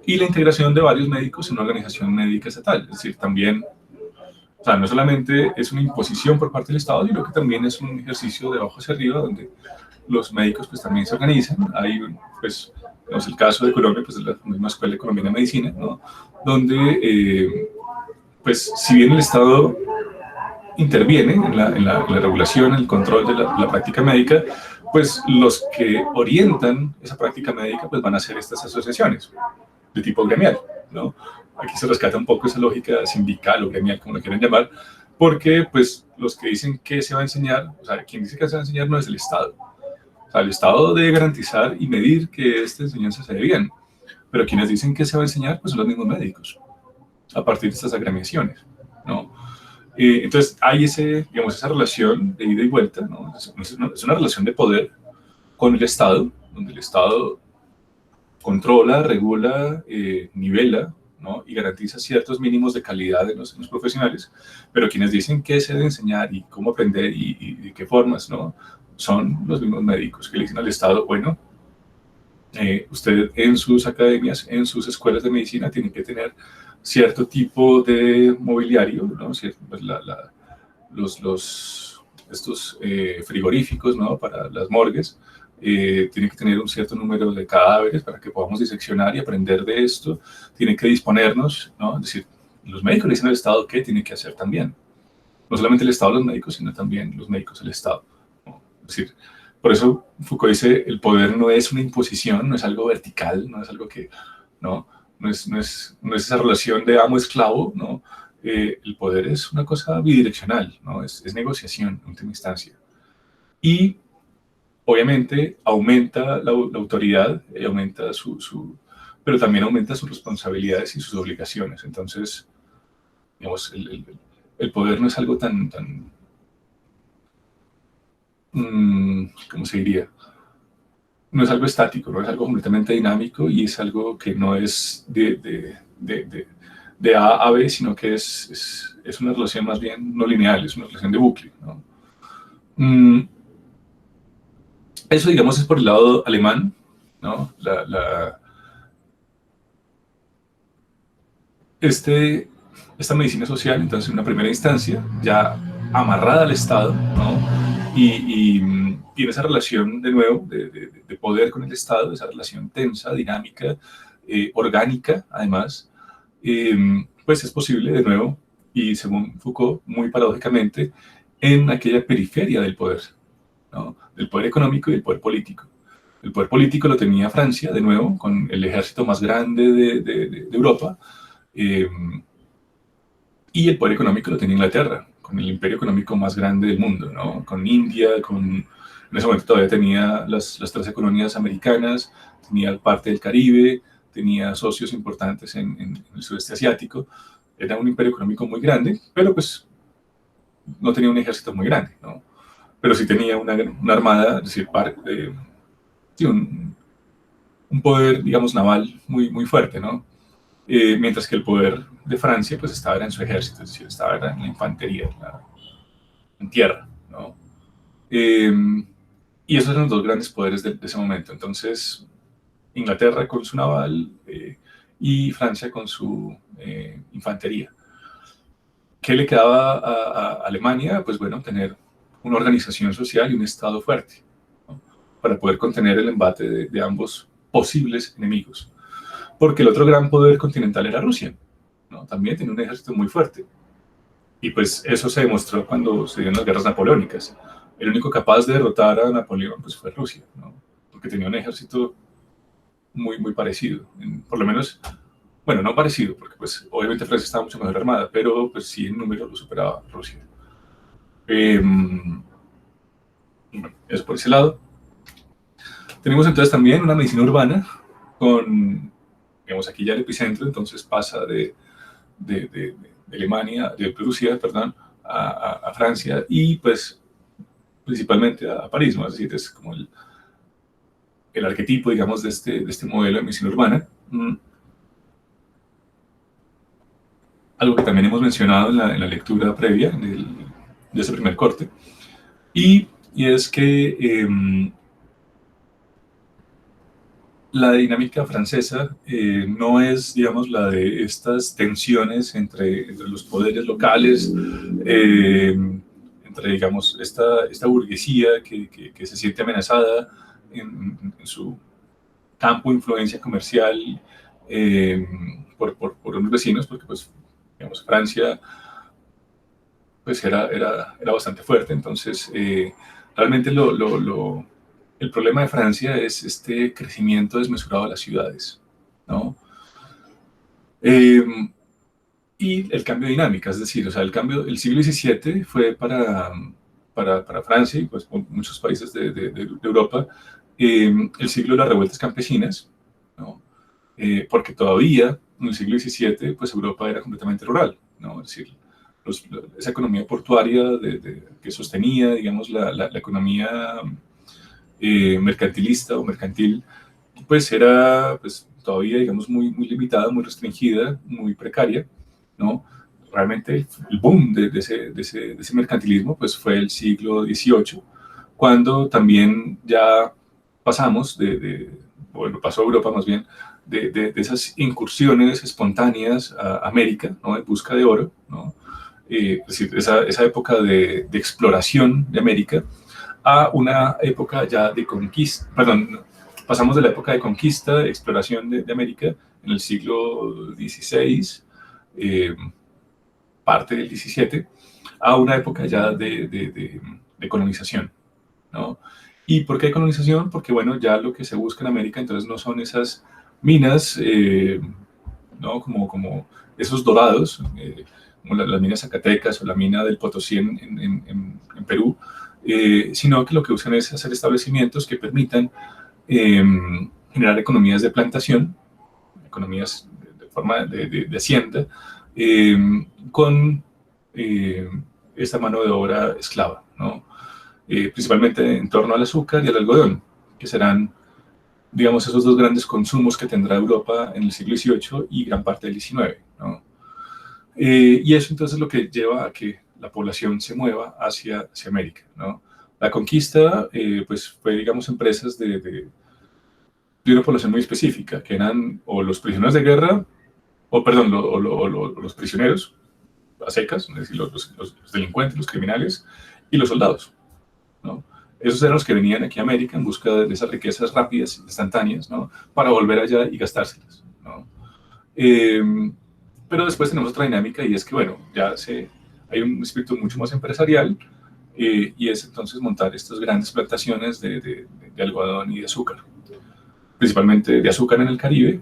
Y la integración de varios médicos en una organización médica estatal, es decir, también, o sea, no solamente es una imposición por parte del Estado, sino que también es un ejercicio de abajo hacia arriba, donde los médicos pues también se organizan. Hay, pues, tenemos el caso de Colombia, pues de la misma Escuela Colombiana de Medicina, ¿no? Donde, pues, si bien el Estado interviene en la regulación, en el control de la práctica médica, pues los que orientan esa práctica médica pues van a ser estas asociaciones de tipo gremial, ¿no? Aquí se rescata un poco esa lógica sindical o gremial, como lo quieran llamar, porque pues los que dicen que se va a enseñar, o sea, quien dice que se va a enseñar no es el Estado. O sea, el Estado debe garantizar y medir que esta enseñanza se dé bien, pero quienes dicen que se va a enseñar pues son los mismos médicos, a partir de estas agremiaciones, ¿no? Entonces hay digamos, esa relación de ida y vuelta, ¿no? Es una relación de poder con el Estado, donde el Estado controla, regula, nivela, ¿no? Y garantiza ciertos mínimos de calidad en los profesionales, pero quienes dicen qué se debe enseñar y cómo aprender y de qué formas, ¿no? Son los mismos médicos que le dicen al Estado, bueno, usted en sus academias, en sus escuelas de medicina, tiene que tener cierto tipo de mobiliario, ¿no? Pues estos frigoríficos, ¿no? Para las morgues, tiene que tener un cierto número de cadáveres para que podamos diseccionar y aprender de esto, tiene que disponernos, ¿no? Es decir, los médicos le dicen al Estado qué tiene que hacer también. No solamente el Estado los médicos, sino también los médicos el Estado, ¿no? Es decir, por eso Foucault dice, el poder no es una imposición, no es algo vertical, no es algo que, no es esa relación de amo-esclavo, ¿no? El poder es una cosa bidireccional, ¿no? Es negociación en última instancia. Y obviamente aumenta la autoridad, aumenta pero también aumenta sus responsabilidades y sus obligaciones. Entonces, digamos, el poder no es algo tan ¿cómo se diría? No es algo estático, no es algo completamente dinámico y es algo que no es de A a B, sino que es una relación más bien no lineal, es una relación de bucle, ¿no? Eso, digamos, es por el lado alemán, ¿no? Esta medicina social, entonces, en una primera instancia, ya amarrada al Estado, ¿no? Y tiene esa relación, de nuevo, de poder con el Estado, esa relación tensa, dinámica, orgánica, además, pues es posible, de nuevo, y según Foucault, muy paradójicamente, en aquella periferia del poder, ¿no? Del poder económico y del poder político. El poder político lo tenía Francia, de nuevo, con el ejército más grande de Europa, y el poder económico lo tenía Inglaterra, con el imperio económico más grande del mundo, ¿no? Con India, en ese momento todavía tenía las 13 colonias americanas, tenía parte del Caribe, tenía socios importantes en el sudeste asiático. Era un imperio económico muy grande, pero pues no tenía un ejército muy grande, ¿no? Pero sí tenía una armada, es decir, sí, un poder, digamos, naval muy fuerte, ¿no? Mientras que el poder de Francia pues estaba en su ejército, es decir, estaba en la infantería, en tierra, ¿no? Y esos eran los dos grandes poderes de ese momento. Entonces, Inglaterra con su naval y Francia con su infantería. ¿Qué le quedaba a Alemania? Pues bueno, tener una organización social y un Estado fuerte, ¿no? Para poder contener el embate de ambos posibles enemigos. Porque el otro gran poder continental era Rusia, ¿no? También tenía un ejército muy fuerte. Y pues eso se demostró cuando se dieron las guerras napoleónicas. El único capaz de derrotar a Napoleón pues fue Rusia, ¿no? Porque tenía un ejército muy parecido, por lo menos, bueno, no parecido, porque pues obviamente Francia estaba mucho mejor armada, pero pues sí en número lo superaba Rusia. Bueno, eso por ese lado. Tenemos entonces también una medicina urbana con, digamos, aquí ya el epicentro, entonces pasa de Alemania, de Rusia, perdón, a Francia y pues principalmente a París, ¿no? Es decir, es como el arquetipo, digamos, de este modelo de medicina urbana. Algo que también hemos mencionado en la lectura previa de ese primer corte, y es que la dinámica francesa no es, digamos, la de estas tensiones entre los poderes locales, entre, digamos, esta burguesía que se siente amenazada en su campo de influencia comercial por unos vecinos, porque, pues, digamos, Francia pues era bastante fuerte. Entonces, realmente el problema de Francia es este crecimiento desmesurado de las ciudades, ¿no? Eh, y el cambio de dinámica, es decir, o sea, el siglo XVII fue para Francia y pues muchos países de Europa, el siglo de las revueltas campesinas, ¿no? Porque todavía en el siglo XVII pues Europa era completamente rural, ¿no? Es decir, esa economía portuaria que sostenía, digamos, la economía mercantilista o mercantil, pues era pues, todavía, digamos, muy limitada, muy restringida, muy precaria, ¿no? Realmente el boom de ese mercantilismo pues, fue el siglo XVIII, cuando también ya pasamos bueno, pasó a Europa más bien, de esas incursiones espontáneas a América, ¿no? En busca de oro, ¿no? Es decir, esa época de exploración de América, a una época ya de conquista, perdón, pasamos de la época de conquista, exploración de América en el siglo XVI, parte del XVII, a una época ya de colonización, ¿no? ¿Y por qué colonización? Porque, bueno, ya lo que se busca en América entonces no son esas minas, ¿no? Como esos dorados, como las minas Zacatecas o la mina del Potosí en Perú, sino que lo que buscan es hacer establecimientos que permitan generar economías de plantación, economías de forma de hacienda, con esta mano de obra esclava, ¿no? Principalmente en torno al azúcar y al algodón, que serán, digamos, esos dos grandes consumos que tendrá Europa en el siglo XVIII y gran parte del XIX, ¿no? Y eso entonces lo que lleva a que la población se mueva hacia América, ¿no? La conquista, pues fue, digamos, empresas de una población muy específica, que eran o los prisioneros de guerra, o perdón, los prisioneros a secas, es decir, los delincuentes, los criminales, y los soldados, ¿no? Esos eran los que venían aquí a América en busca de esas riquezas rápidas, instantáneas, ¿no? Para volver allá y gastárselas, ¿no? Pero después tenemos otra dinámica y es que, bueno, hay un espíritu mucho más empresarial y es entonces montar estas grandes plantaciones de algodón y de azúcar, principalmente de azúcar en el Caribe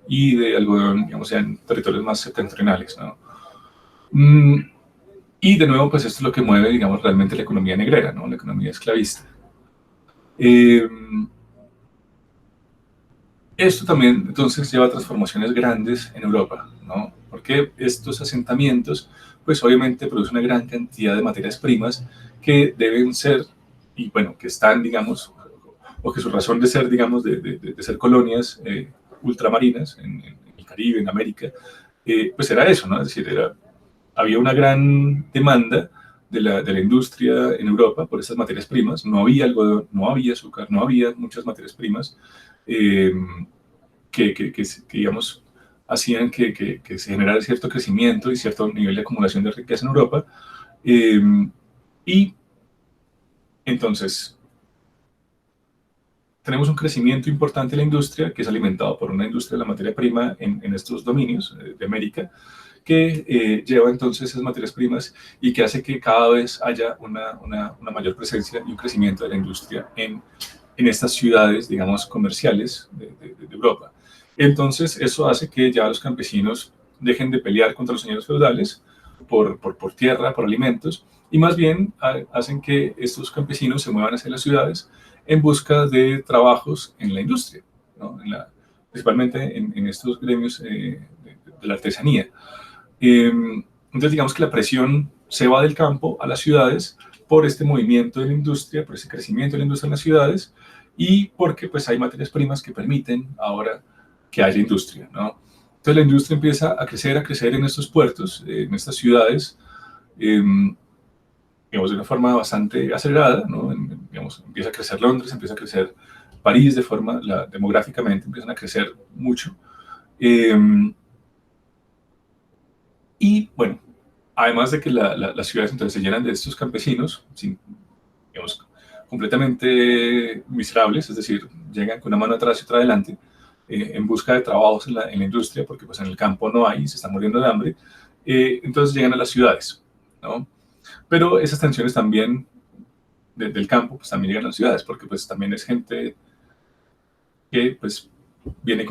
y de algodón, digamos, en territorios más septentrionales, ¿no? Y de nuevo, pues esto es lo que mueve, digamos, realmente la economía negrera, ¿no? La economía esclavista. Esto también, entonces, lleva a transformaciones grandes en Europa, ¿no? Porque estos asentamientos, pues obviamente producen una gran cantidad de materias primas que deben ser, y bueno, que están, digamos, o que su razón de ser, digamos, de ser colonias ultramarinas en el Caribe, en América, pues era eso, ¿no? Es decir, había una gran demanda de la industria en Europa por estas materias primas. No había algodón, no había azúcar, no había muchas materias primas que digamos, hacían que se generara cierto crecimiento y cierto nivel de acumulación de riqueza en Europa. Y entonces, tenemos un crecimiento importante de la industria, que es alimentado por una industria de la materia prima en estos dominios de América, que lleva entonces esas materias primas y que hace que cada vez haya una mayor presencia y un crecimiento de la industria en estas ciudades, digamos, comerciales de Europa. Entonces, eso hace que ya los campesinos dejen de pelear contra los señores feudales por tierra, por alimentos, y más bien hacen que estos campesinos se muevan hacia las ciudades en busca de trabajos en la industria, ¿no? Principalmente en estos gremios de la artesanía. Entonces, digamos que la presión se va del campo a las ciudades por este movimiento de la industria, por ese crecimiento de la industria en las ciudades, y porque pues hay materias primas que permiten ahora que haya industria, ¿no? Entonces la industria empieza a crecer en estos puertos, en estas ciudades, eh, digamos, de una forma bastante acelerada, ¿no? Digamos, empieza a crecer Londres, empieza a crecer París demográficamente, empiezan a crecer mucho. Eh, y bueno, además de que las ciudades entonces se llenan de estos campesinos, digamos, completamente miserables, es decir, llegan con una mano atrás y otra adelante, en busca de trabajos en la industria, porque pues en el campo no hay, se están muriendo de hambre, entonces llegan a las ciudades, ¿no? Pero esas tensiones también del campo, pues también llegan a las ciudades, porque pues también es gente que pues viene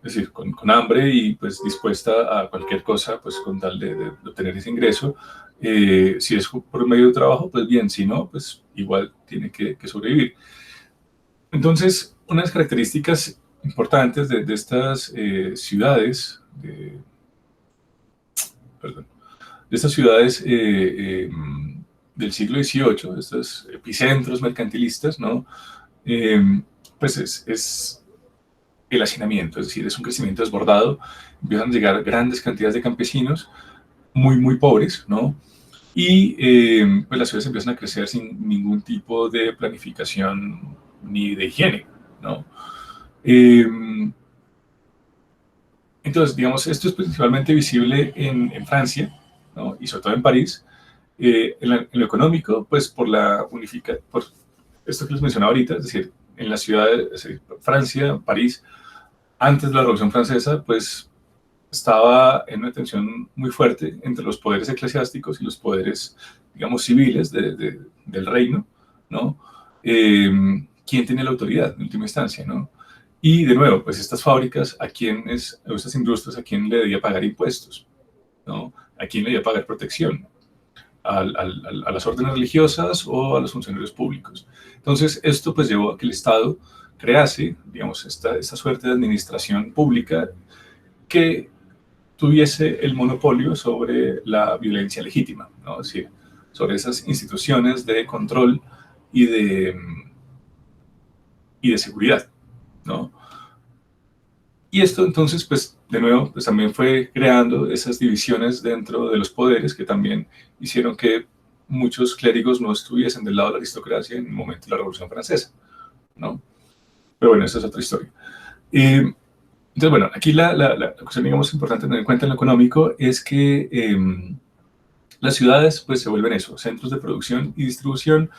es decir, con hambre y pues dispuesta a cualquier cosa, pues con tal de obtener ese ingreso. Si es por medio de trabajo, pues bien, si no, pues igual tiene que sobrevivir. Entonces, unas características importantes de estas ciudades, perdón, de estas ciudades del siglo XVIII, estos epicentros mercantilistas, ¿no? Pues es el hacinamiento, es decir, es un crecimiento desbordado, empiezan a llegar grandes cantidades de campesinos muy pobres, ¿no? Y pues las ciudades empiezan a crecer sin ningún tipo de planificación ni de higiene, ¿no? Eh, entonces, digamos, esto es principalmente visible en Francia, ¿no? Y sobre todo en París. En lo económico, pues por esto que les mencionaba ahorita, es decir, en las ciudades, es decir, Francia, París, antes de la Revolución Francesa, pues estaba en una tensión muy fuerte entre los poderes eclesiásticos y los poderes, digamos, civiles del reino, ¿no? ¿Quién tiene la autoridad en última instancia, ¿no? Y de nuevo, pues estas fábricas, o estas industrias, ¿a quién le debía pagar impuestos? ¿No? ¿A quién le debía pagar protección? A las órdenes religiosas o a los funcionarios públicos. Entonces, esto pues llevó a que el Estado crease, digamos, esta suerte de administración pública que tuviese el monopolio sobre la violencia legítima, ¿no? Es decir, sobre esas instituciones de control y y de seguridad, ¿no? Y esto entonces, pues de nuevo, pues también fue creando esas divisiones dentro de los poderes que también hicieron que muchos clérigos no estuviesen del lado de la aristocracia en el momento de la Revolución Francesa, ¿no? Pero bueno, esa es otra historia. Entonces, bueno, aquí la cuestión, digamos, importante tener en cuenta en lo económico es que las ciudades, pues, se vuelven eso, centros de producción y distribución,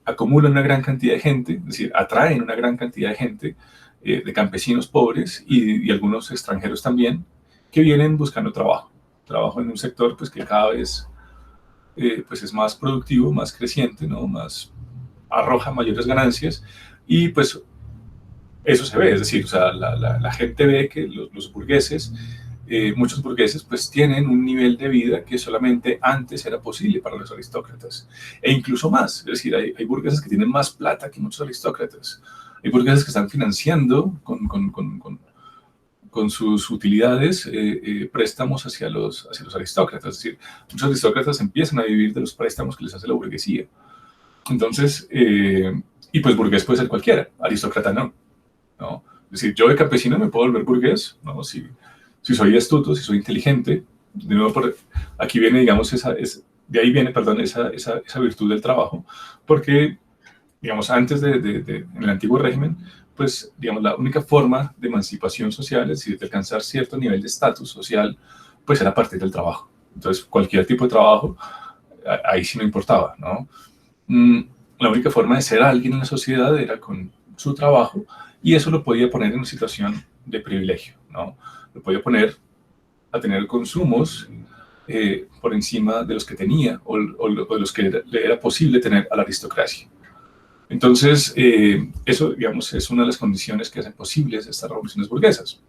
acumulan una gran cantidad de gente, es decir, atraen una gran cantidad de gente, de campesinos pobres y algunos extranjeros también, que vienen buscando trabajo en un sector, pues, que cada vez, pues, es más productivo, más creciente, ¿no? Arroja mayores ganancias y, pues, eso se ve, es decir, o sea, la gente ve que los burgueses, muchos burgueses, pues tienen un nivel de vida que solamente antes era posible para los aristócratas, e incluso más, es decir, hay burgueses que tienen más plata que muchos aristócratas, hay burgueses que están financiando con sus utilidades préstamos hacia los aristócratas, es decir, muchos aristócratas empiezan a vivir de los préstamos que les hace la burguesía. Entonces, y pues burgués puede ser cualquiera, aristócrata no. ¿No? Es decir, yo de campesino me puedo volver burgués, ¿no? Si soy astuto, si soy inteligente, de nuevo, aquí viene, digamos, de ahí viene, perdón, esa virtud del trabajo, porque, digamos, antes en el antiguo régimen, pues, digamos, la única forma de emancipación social, es decir, de alcanzar cierto nivel de estatus social, pues era a partir del trabajo. Entonces, cualquier tipo de trabajo, ahí sí no importaba, ¿no? La única forma de ser alguien en la sociedad era con su trabajo y eso lo podía poner en una situación de privilegio, ¿no? Lo podía poner a tener consumos por encima de los que tenía o de los que le era posible tener a la aristocracia. Entonces, eso, digamos, es una de las condiciones que hacen posibles estas revoluciones burguesas,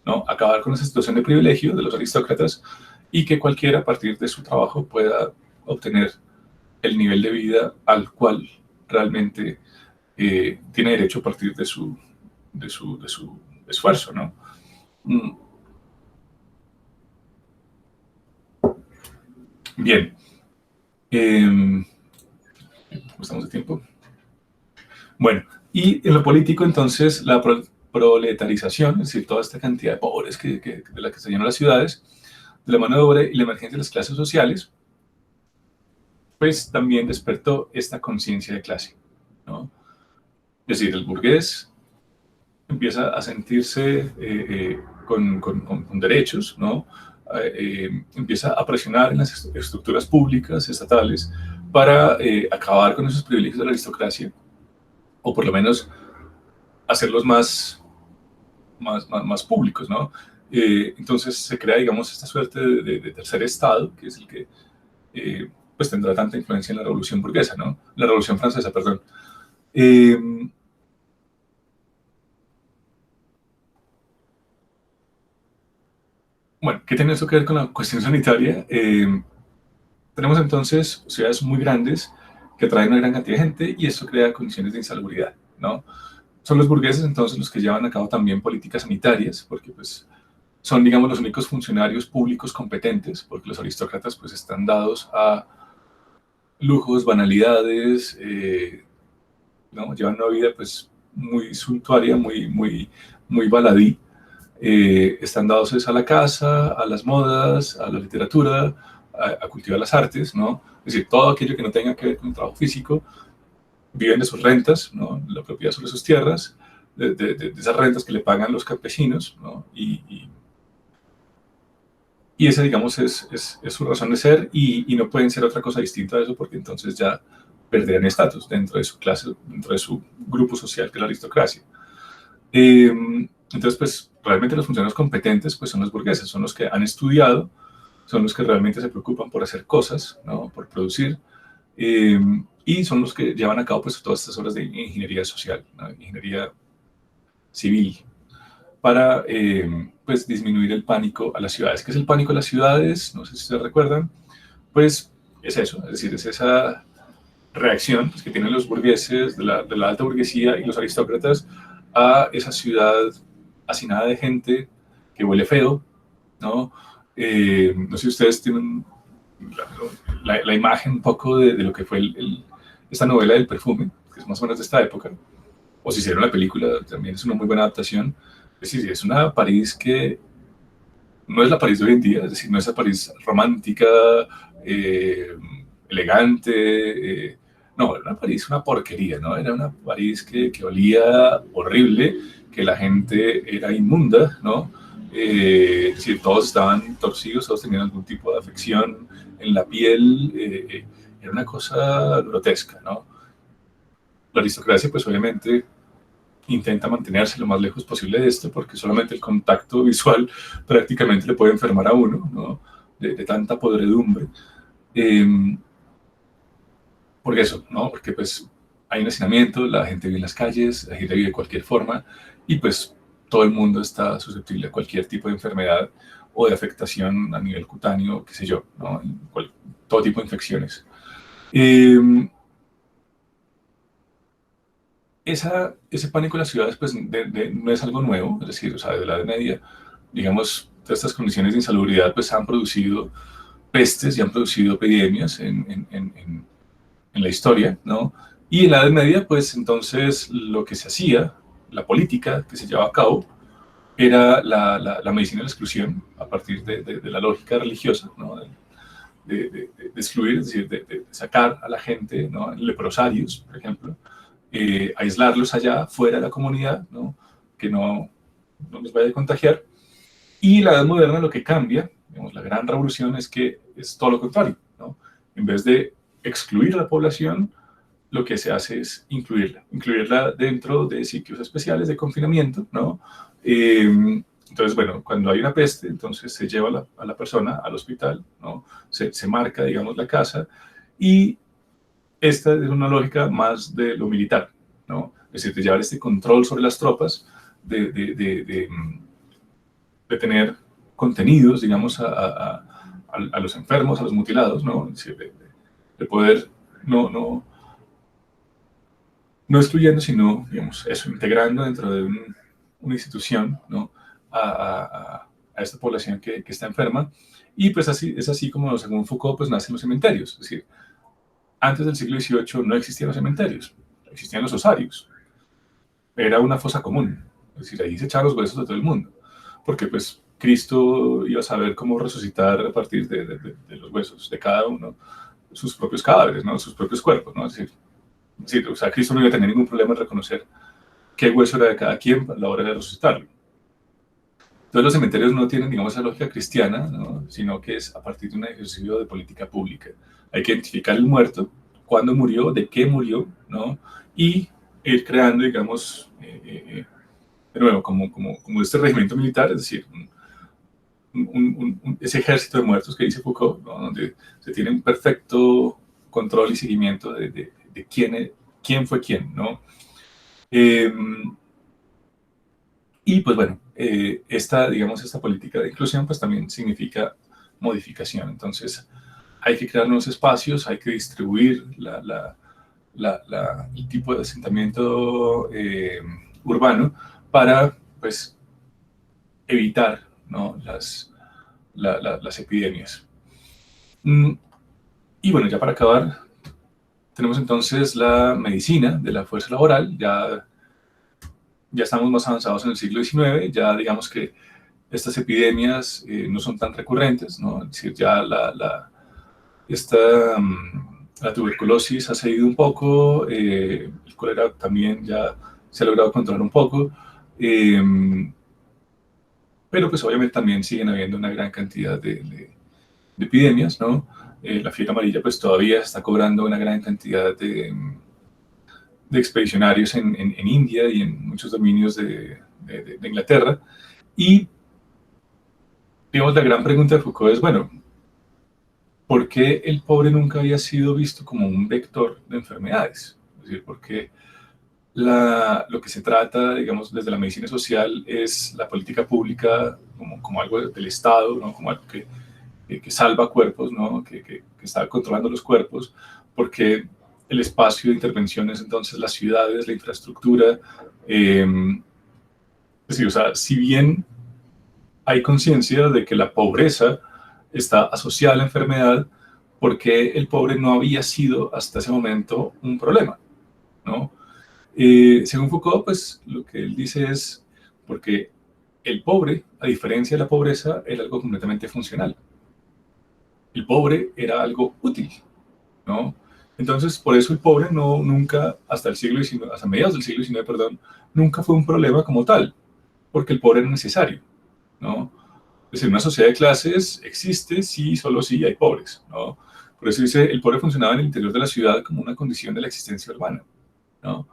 ¿no? Acabar con esa situación de privilegio de los aristócratas y que cualquiera a partir de su trabajo pueda obtener el nivel de vida al cual realmente tiene derecho a partir de su esfuerzo, ¿no? Mm, Bien. ¿Cómo estamos de tiempo? Bueno, y en lo político, entonces, la proletarización, es decir, toda esta cantidad de pobres de la que se llenan las ciudades, de la mano de obra y la emergencia de las clases sociales, pues también despertó esta conciencia de clase, ¿no? Es decir, el burgués empieza a sentirse con derechos, ¿no? Empieza a presionar en las estructuras públicas, estatales, para acabar con esos privilegios de la aristocracia, o por lo menos hacerlos más públicos, ¿no? Entonces se crea, digamos, esta suerte de tercer estado, que es el que pues tendrá tanta influencia en la Revolución Burguesa, ¿no? La Revolución Francesa, perdón. Eh, bueno, ¿qué tiene eso que ver con la cuestión sanitaria? Tenemos entonces ciudades muy grandes que atraen una gran cantidad de gente y eso crea condiciones de insalubridad, ¿no? Son los burgueses entonces los que llevan a cabo también políticas sanitarias, porque pues son, digamos, los únicos funcionarios públicos competentes, porque los aristócratas pues están dados a lujos, banalidades, ¿no? Llevan una vida pues muy suntuaria, muy baladí. Están dados a la casa, a las modas, a la literatura, a cultivar las artes, ¿no? Es decir, todo aquello que no tenga que ver con el trabajo físico, viven de sus rentas, ¿no? La propiedad sobre sus tierras, de esas rentas que le pagan los campesinos, ¿no? Y esa, digamos, es su razón de ser y no pueden ser otra cosa distinta a eso porque entonces ya perderían estatus dentro de su clase, dentro de su grupo social, que es la aristocracia. Eh, entonces, pues, realmente los funcionarios competentes pues, son los burgueses, son los que han estudiado, son los que realmente se preocupan por hacer cosas, ¿no? Por producir, eh, y son los que llevan a cabo pues, todas estas obras de ingeniería social, ¿no? Ingeniería civil, para pues, disminuir el pánico a las ciudades. ¿Qué es el pánico a las ciudades? No sé si se recuerdan. Pues es eso, es decir, es esa reacción pues, que tienen los burgueses de la alta burguesía y los aristócratas a esa ciudad hacinada de gente que huele feo, ¿no? No sé si ustedes tienen la imagen un poco de lo que fue esta novela del perfume, que es más o menos de esta época, o si hicieron la película, también es una muy buena adaptación. Es decir, es una París que no es la París de hoy en día, es decir, no es la París romántica, eh, elegante, no, era una París una porquería, ¿no? Era una París que olía horrible, que la gente era inmunda, ¿no? Es decir, todos estaban torcidos, todos tenían algún tipo de afección en la piel, era una cosa grotesca, ¿no? La aristocracia, pues obviamente intenta mantenerse lo más lejos posible de esto, porque solamente el contacto visual prácticamente le puede enfermar a uno, ¿no? De tanta podredumbre. Eh, por eso, ¿no? Porque pues hay un hacinamiento, la gente vive en las calles, la gente vive de cualquier forma, y pues todo el mundo está susceptible a cualquier tipo de enfermedad o de afectación a nivel cutáneo, qué sé yo, ¿no? Todo tipo de infecciones. Eh, ese pánico en las ciudades pues, no es algo nuevo, es decir, o sea, desde la Edad Media, digamos, todas estas condiciones de insalubridad pues, han producido pestes y han producido epidemias en la historia, ¿no? Y en la Edad Media, pues entonces lo que se hacía, la política que se llevaba a cabo, era la medicina de la exclusión, a partir de la lógica religiosa, ¿no? De excluir, es decir, de sacar a la gente, ¿no? Leprosarios, por ejemplo, aislarlos allá, fuera de la comunidad, ¿no? Que no les vaya a contagiar. Y la edad moderna lo que cambia, digamos, la gran revolución es que es todo lo contrario, ¿no? En vez de excluir a la población, lo que se hace es incluirla dentro de sitios especiales de confinamiento, ¿no? Entonces, bueno, cuando hay una peste, entonces se lleva a la persona al hospital, ¿no? Se marca, digamos, la casa y esta es una lógica más de lo militar, ¿no? Es decir, de llevar este control sobre las tropas, de tener contenidos, digamos, a los enfermos, a los mutilados, ¿no? Es decir, de poder no excluyendo, sino, digamos, eso, integrando dentro de una institución, ¿no? A esta población que está enferma. Y pues así, es así como, según Foucault, pues nacen los cementerios. Es decir, antes del siglo XVIII no existían los cementerios. existían los osarios. Era una fosa común, es decir, ahí se echaban los huesos de todo el mundo, porque pues Cristo iba a saber cómo resucitar a partir de los huesos de cada uno, sus propios cadáveres, ¿no? Sus propios cuerpos, ¿no? Es decir, o sea, Cristo no iba a tener ningún problema en reconocer qué hueso era de cada quien a la hora de resucitarlo. Entonces los cementerios no tienen, digamos, esa lógica cristiana, ¿no? Sino que es a partir de un ejercicio de política pública. Hay que identificar el muerto, cuándo murió, de qué murió, ¿no? Y ir creando, digamos, de nuevo, como este regimiento militar, es decir, ese ejército de muertos que dice Foucault, ¿no? Donde se tiene un perfecto control y seguimiento de quién fue quién, ¿no? Y pues bueno, digamos, esta política de inclusión pues también significa modificación. Entonces hay que crear nuevos espacios, hay que distribuir el tipo de asentamiento urbano para pues evitar, ¿no? las epidemias. Y bueno, ya para acabar, tenemos entonces la medicina de la fuerza laboral. Ya estamos más avanzados en el siglo XIX, ya digamos que estas epidemias no son tan recurrentes, ¿no? Es decir, ya la tuberculosis ha cedido un poco, el cólera también ya se ha logrado controlar un poco, pero pues obviamente también siguen habiendo una gran cantidad de epidemias, ¿no? La fiebre amarilla pues todavía está cobrando una gran cantidad de expedicionarios en India y en muchos dominios de Inglaterra. Y, digamos, la gran pregunta de Foucault es, bueno, ¿por qué el pobre nunca había sido visto como un vector de enfermedades? Es decir, ¿por qué lo que se trata, digamos, desde la medicina social es la política pública como algo del Estado, ¿no? Como algo que salva cuerpos, ¿no? Que está controlando los cuerpos? Porque el espacio de intervención es entonces las ciudades, la infraestructura. Es decir, o sea, si bien hay conciencia de que la pobreza está asociada a la enfermedad, porque el pobre no había sido hasta ese momento un problema, ¿no? Según Foucault, pues lo que él dice es porque el pobre, a diferencia de la pobreza, era algo completamente funcional. El pobre era algo útil, ¿no? Entonces, por eso el pobre nunca, hasta el siglo XIX, hasta mediados del siglo XIX, perdón, nunca fue un problema como tal, porque el pobre era necesario, ¿no? Es decir, una sociedad de clases existe si solo si hay pobres, ¿no? Por eso dice, el pobre funcionaba en el interior de la ciudad como una condición de la existencia urbana, ¿no?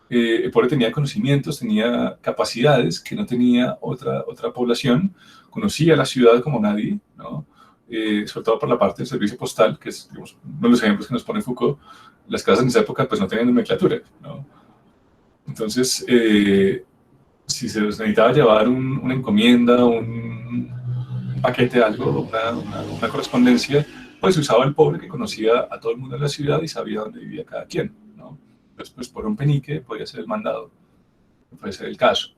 El pobre tenía conocimientos, tenía capacidades que no tenía otra población, conocía la ciudad como nadie, ¿no? Sobre todo por la parte del servicio postal, que es, digamos, uno de los ejemplos que nos pone Foucault. Las casas en esa época pues no tenían nomenclatura, ¿no? Entonces, si se necesitaba llevar una encomienda, un paquete de algo, una correspondencia, pues se usaba el pobre que conocía a todo el mundo en la ciudad y sabía dónde vivía cada quien, ¿no? Entonces, pues por un penique podía ser el mandado, puede ser el caso.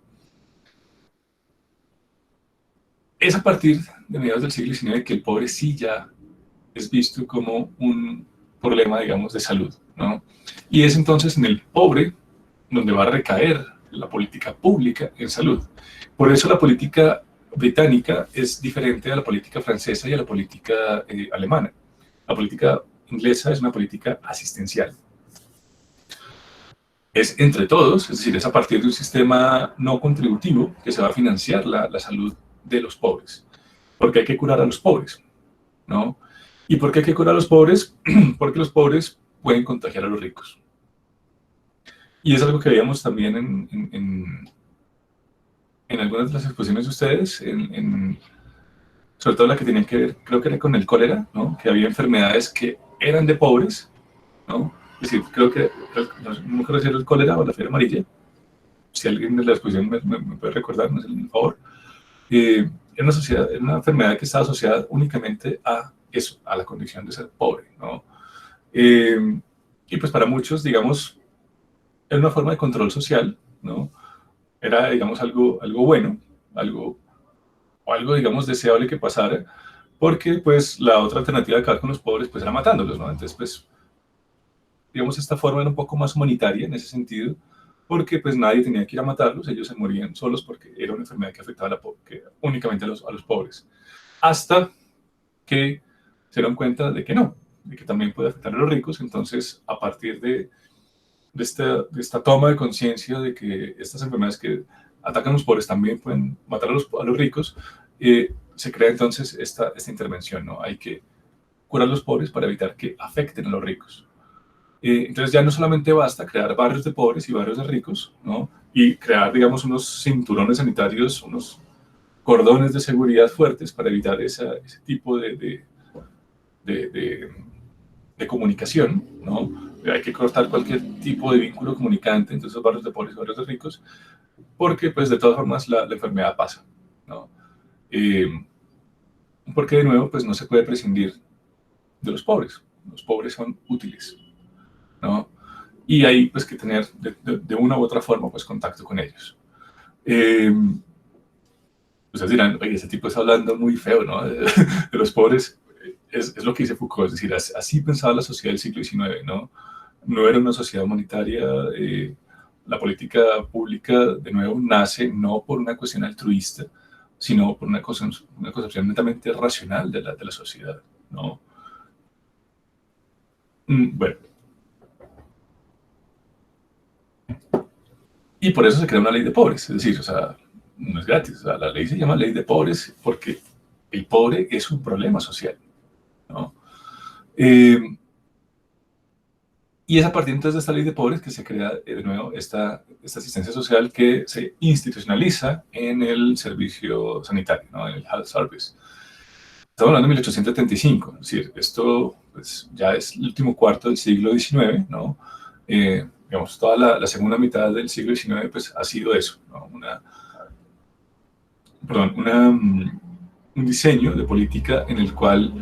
Es a partir de mediados del siglo XIX que el pobre sí ya es visto como un problema, digamos, de salud, ¿no? Y es entonces en el pobre donde va a recaer la política pública en salud. Por eso la política británica es diferente a la política francesa y a la política alemana. La política inglesa es una política asistencial. Es entre todos, es decir, es a partir de un sistema no contributivo que se va a financiar la salud de los pobres. Porque hay que curar a los pobres, ¿no? ¿Y por qué hay que curar a los pobres? Porque los pobres pueden contagiar a los ricos. Y es algo que veíamos también en algunas de las exposiciones de ustedes, sobre todo la que tenían que ver, creo que era con el cólera, ¿no? Que había enfermedades que eran de pobres, ¿no? Es decir, creo que, no me acuerdo si era el cólera o la fiebre amarilla, si alguien de la exposición me puede recordar, me hace un favor. Era una enfermedad que estaba asociada únicamente a eso, a la condición de ser pobre, ¿no? Y pues para muchos, digamos, era una forma de control social, ¿no? Era, digamos, algo bueno, algo, digamos, deseable que pasara, porque pues la otra alternativa de acabar con los pobres pues era matándolos, ¿no? Entonces pues digamos, esta forma era un poco más humanitaria en ese sentido, porque pues nadie tenía que ir a matarlos, ellos se morían solos porque era una enfermedad que afectaba únicamente a los pobres. Hasta que se dieron cuenta de que no, de que también puede afectar a los ricos. Entonces, a partir de esta toma de conciencia de que estas enfermedades que atacan a los pobres también pueden matar a los ricos, se crea entonces esta intervención, ¿no? Hay que curar a los pobres para evitar que afecten a los ricos. Entonces ya no solamente basta crear barrios de pobres y barrios de ricos, ¿no? Y crear, digamos, unos cinturones sanitarios, unos cordones de seguridad fuertes para evitar ese tipo de comunicación, ¿no? Hay que cortar cualquier tipo de vínculo comunicante entre esos barrios de pobres y barrios de ricos, porque pues de todas formas la enfermedad pasa, ¿no? Porque de nuevo pues no se puede prescindir de los pobres son útiles, ¿no? Y hay pues que tener de una u otra forma pues contacto con ellos. Ustedes dirán, oye, ese tipo está hablando muy feo, ¿no? De los pobres. Es lo que dice Foucault, es decir, así pensaba la sociedad del siglo XIX, ¿no? No era una sociedad humanitaria. La política pública, de nuevo, nace no por una cuestión altruista, sino por una concepción netamente racional de la sociedad, ¿no? Bueno. Y por eso se crea una ley de pobres, es decir, o sea, no es gratis, o sea, la ley se llama ley de pobres porque el pobre es un problema social, ¿no? Y es a partir entonces de esta ley de pobres que se crea de nuevo esta asistencia social que se institucionaliza en el servicio sanitario, ¿no? En el Health Service. Estamos hablando de 1875, es decir, esto pues, ya es el último cuarto del siglo XIX, ¿no? Digamos, toda la segunda mitad del siglo XIX pues, ha sido eso, ¿no? Un diseño de política en el cual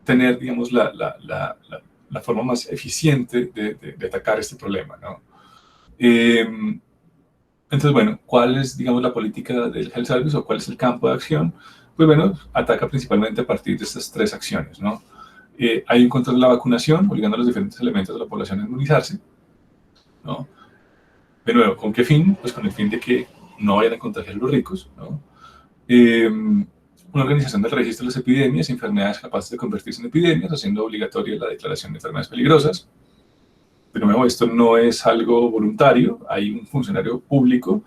tener, digamos, la forma más eficiente de atacar este problema, ¿no? Entonces, bueno, ¿cuál es, digamos, la política del Health Service o cuál es el campo de acción? Pues bueno, ataca principalmente a partir de estas tres acciones, ¿no? Hay un control de la vacunación, obligando a los diferentes elementos de la población a inmunizarse, ¿no? De nuevo, ¿con qué fin? Pues con el fin de que no vayan a contagiar los ricos, ¿no? Una organización del registro de las epidemias y enfermedades capaces de convertirse en epidemias, haciendo obligatoria la declaración de enfermedades peligrosas. De nuevo, esto no es algo voluntario, hay un funcionario público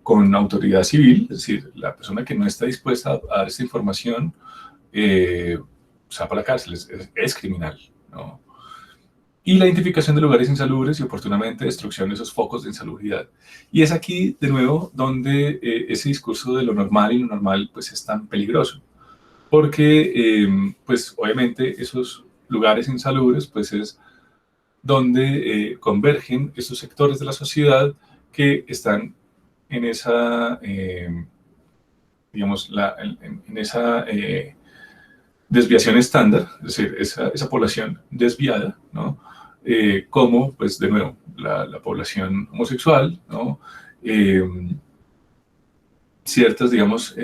con autoridad civil, es decir, la persona que no está dispuesta a dar esta información, o sea, para la cárcel, es criminal, ¿no? Y la identificación de lugares insalubres y oportunamente destrucción de esos focos de insalubridad. Y es aquí, de nuevo, donde ese discurso de lo normal y lo normal pues, es tan peligroso. Porque, pues, obviamente, esos lugares insalubres pues, es donde convergen estos sectores de la sociedad que están en esa, digamos, en esa desviación estándar, es decir, esa población desviada, ¿no? Como, pues, de nuevo, la población homosexual, ¿no? Ciertas, digamos,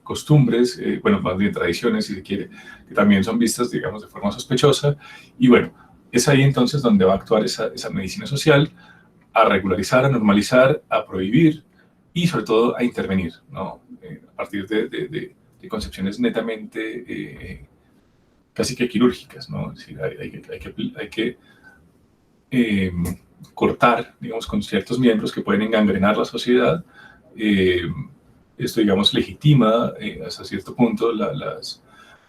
costumbres, bueno, más bien tradiciones, si se quiere, que también son vistas, digamos, de forma sospechosa. Y bueno, es ahí entonces donde va a actuar esa medicina social, a regularizar, a normalizar, a prohibir y sobre todo a intervenir, ¿no? A partir de concepciones netamente casi que quirúrgicas, ¿no? Es decir, hay que cortar, digamos, con ciertos miembros que pueden engangrenar la sociedad. Esto, digamos, legitima hasta cierto punto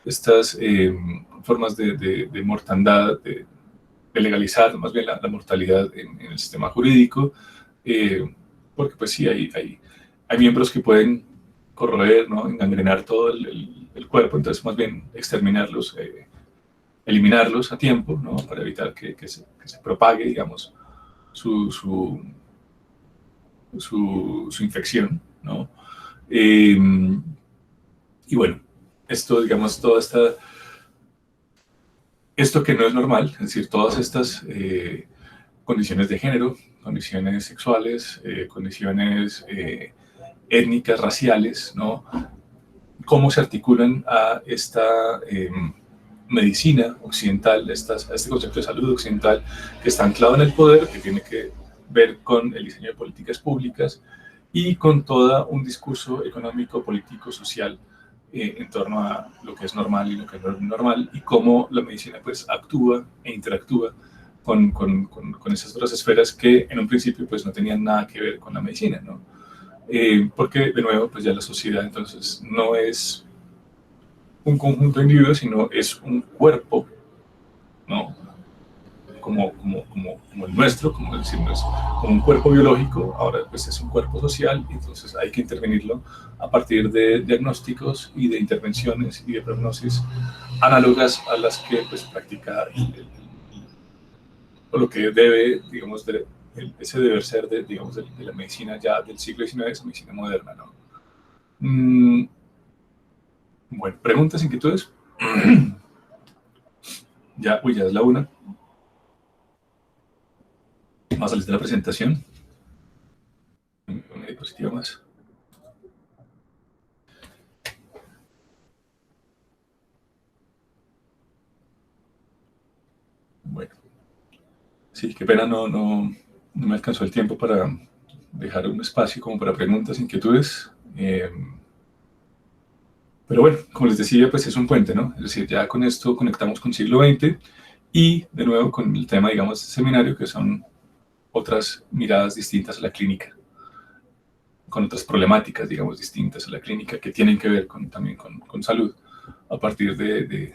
estas formas de mortandad, de legalizar más bien la mortalidad en el sistema jurídico, porque pues sí, hay miembros que pueden corroer, ¿no? Engangrenar todo el cuerpo, entonces más bien exterminarlos, eliminarlos a tiempo, ¿no? Para evitar que se propague, digamos, su infección, ¿no? Y bueno, esto, digamos, esto que no es normal, es decir, todas estas condiciones de género, condiciones sexuales, condiciones étnicas, raciales, ¿no? Cómo se articulan a esta medicina occidental, este concepto de salud occidental que está anclado en el poder, que tiene que ver con el diseño de políticas públicas y con todo un discurso económico, político, social en torno a lo que es normal y lo que no es normal, y cómo la medicina pues actúa e interactúa con esas otras esferas que en un principio pues no tenían nada que ver con la medicina, ¿no? Porque de nuevo pues ya la sociedad entonces no es un conjunto de individuos, sino es un cuerpo, ¿no? Como el nuestro, como decimos, como un cuerpo biológico, ahora pues es un cuerpo social, y entonces hay que intervenirlo a partir de diagnósticos y de intervenciones y de prognosis análogas a las que pues practica o lo que debe, digamos, ese deber ser digamos, de la medicina ya del siglo XIX, esa medicina moderna, ¿no? Bueno, preguntas, inquietudes. Ya es la una. Vamos a salir de la presentación. Una diapositiva más. Bueno, sí, qué pena, no me alcanzó el tiempo para dejar un espacio como para preguntas, inquietudes. Pero bueno, como les decía, pues es un puente, ¿no? Es decir, ya con esto conectamos con siglo XX y de nuevo con el tema, digamos, del seminario, que son otras miradas distintas a la clínica, con otras problemáticas, digamos, distintas a la clínica que tienen que ver también con salud, a partir de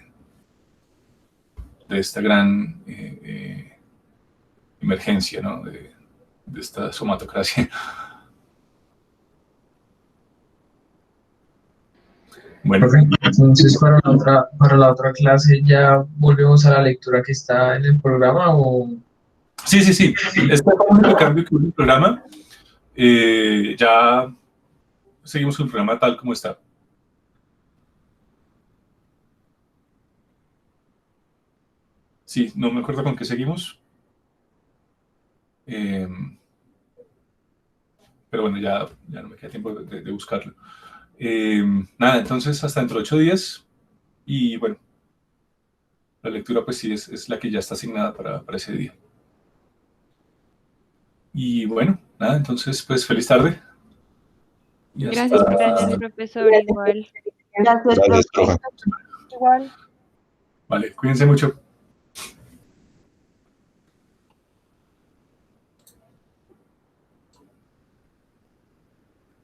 esta gran emergencia, ¿no? de esta somatocracia. Bueno. Entonces para la otra clase ya volvemos a la lectura que está en el programa, ¿o? Sí. Este único cambio que hubo en el programa, ya seguimos con el programa tal como está. Sí, no me acuerdo con qué seguimos. Pero bueno, ya no me queda tiempo de buscarlo. Nada, entonces hasta dentro de 8 días. Y bueno, la lectura pues sí es la que ya está asignada para ese día. Y bueno, nada, entonces pues feliz tarde. Gracias, profesor, igual. Gracias, profe. Igual. Vale, cuídense mucho.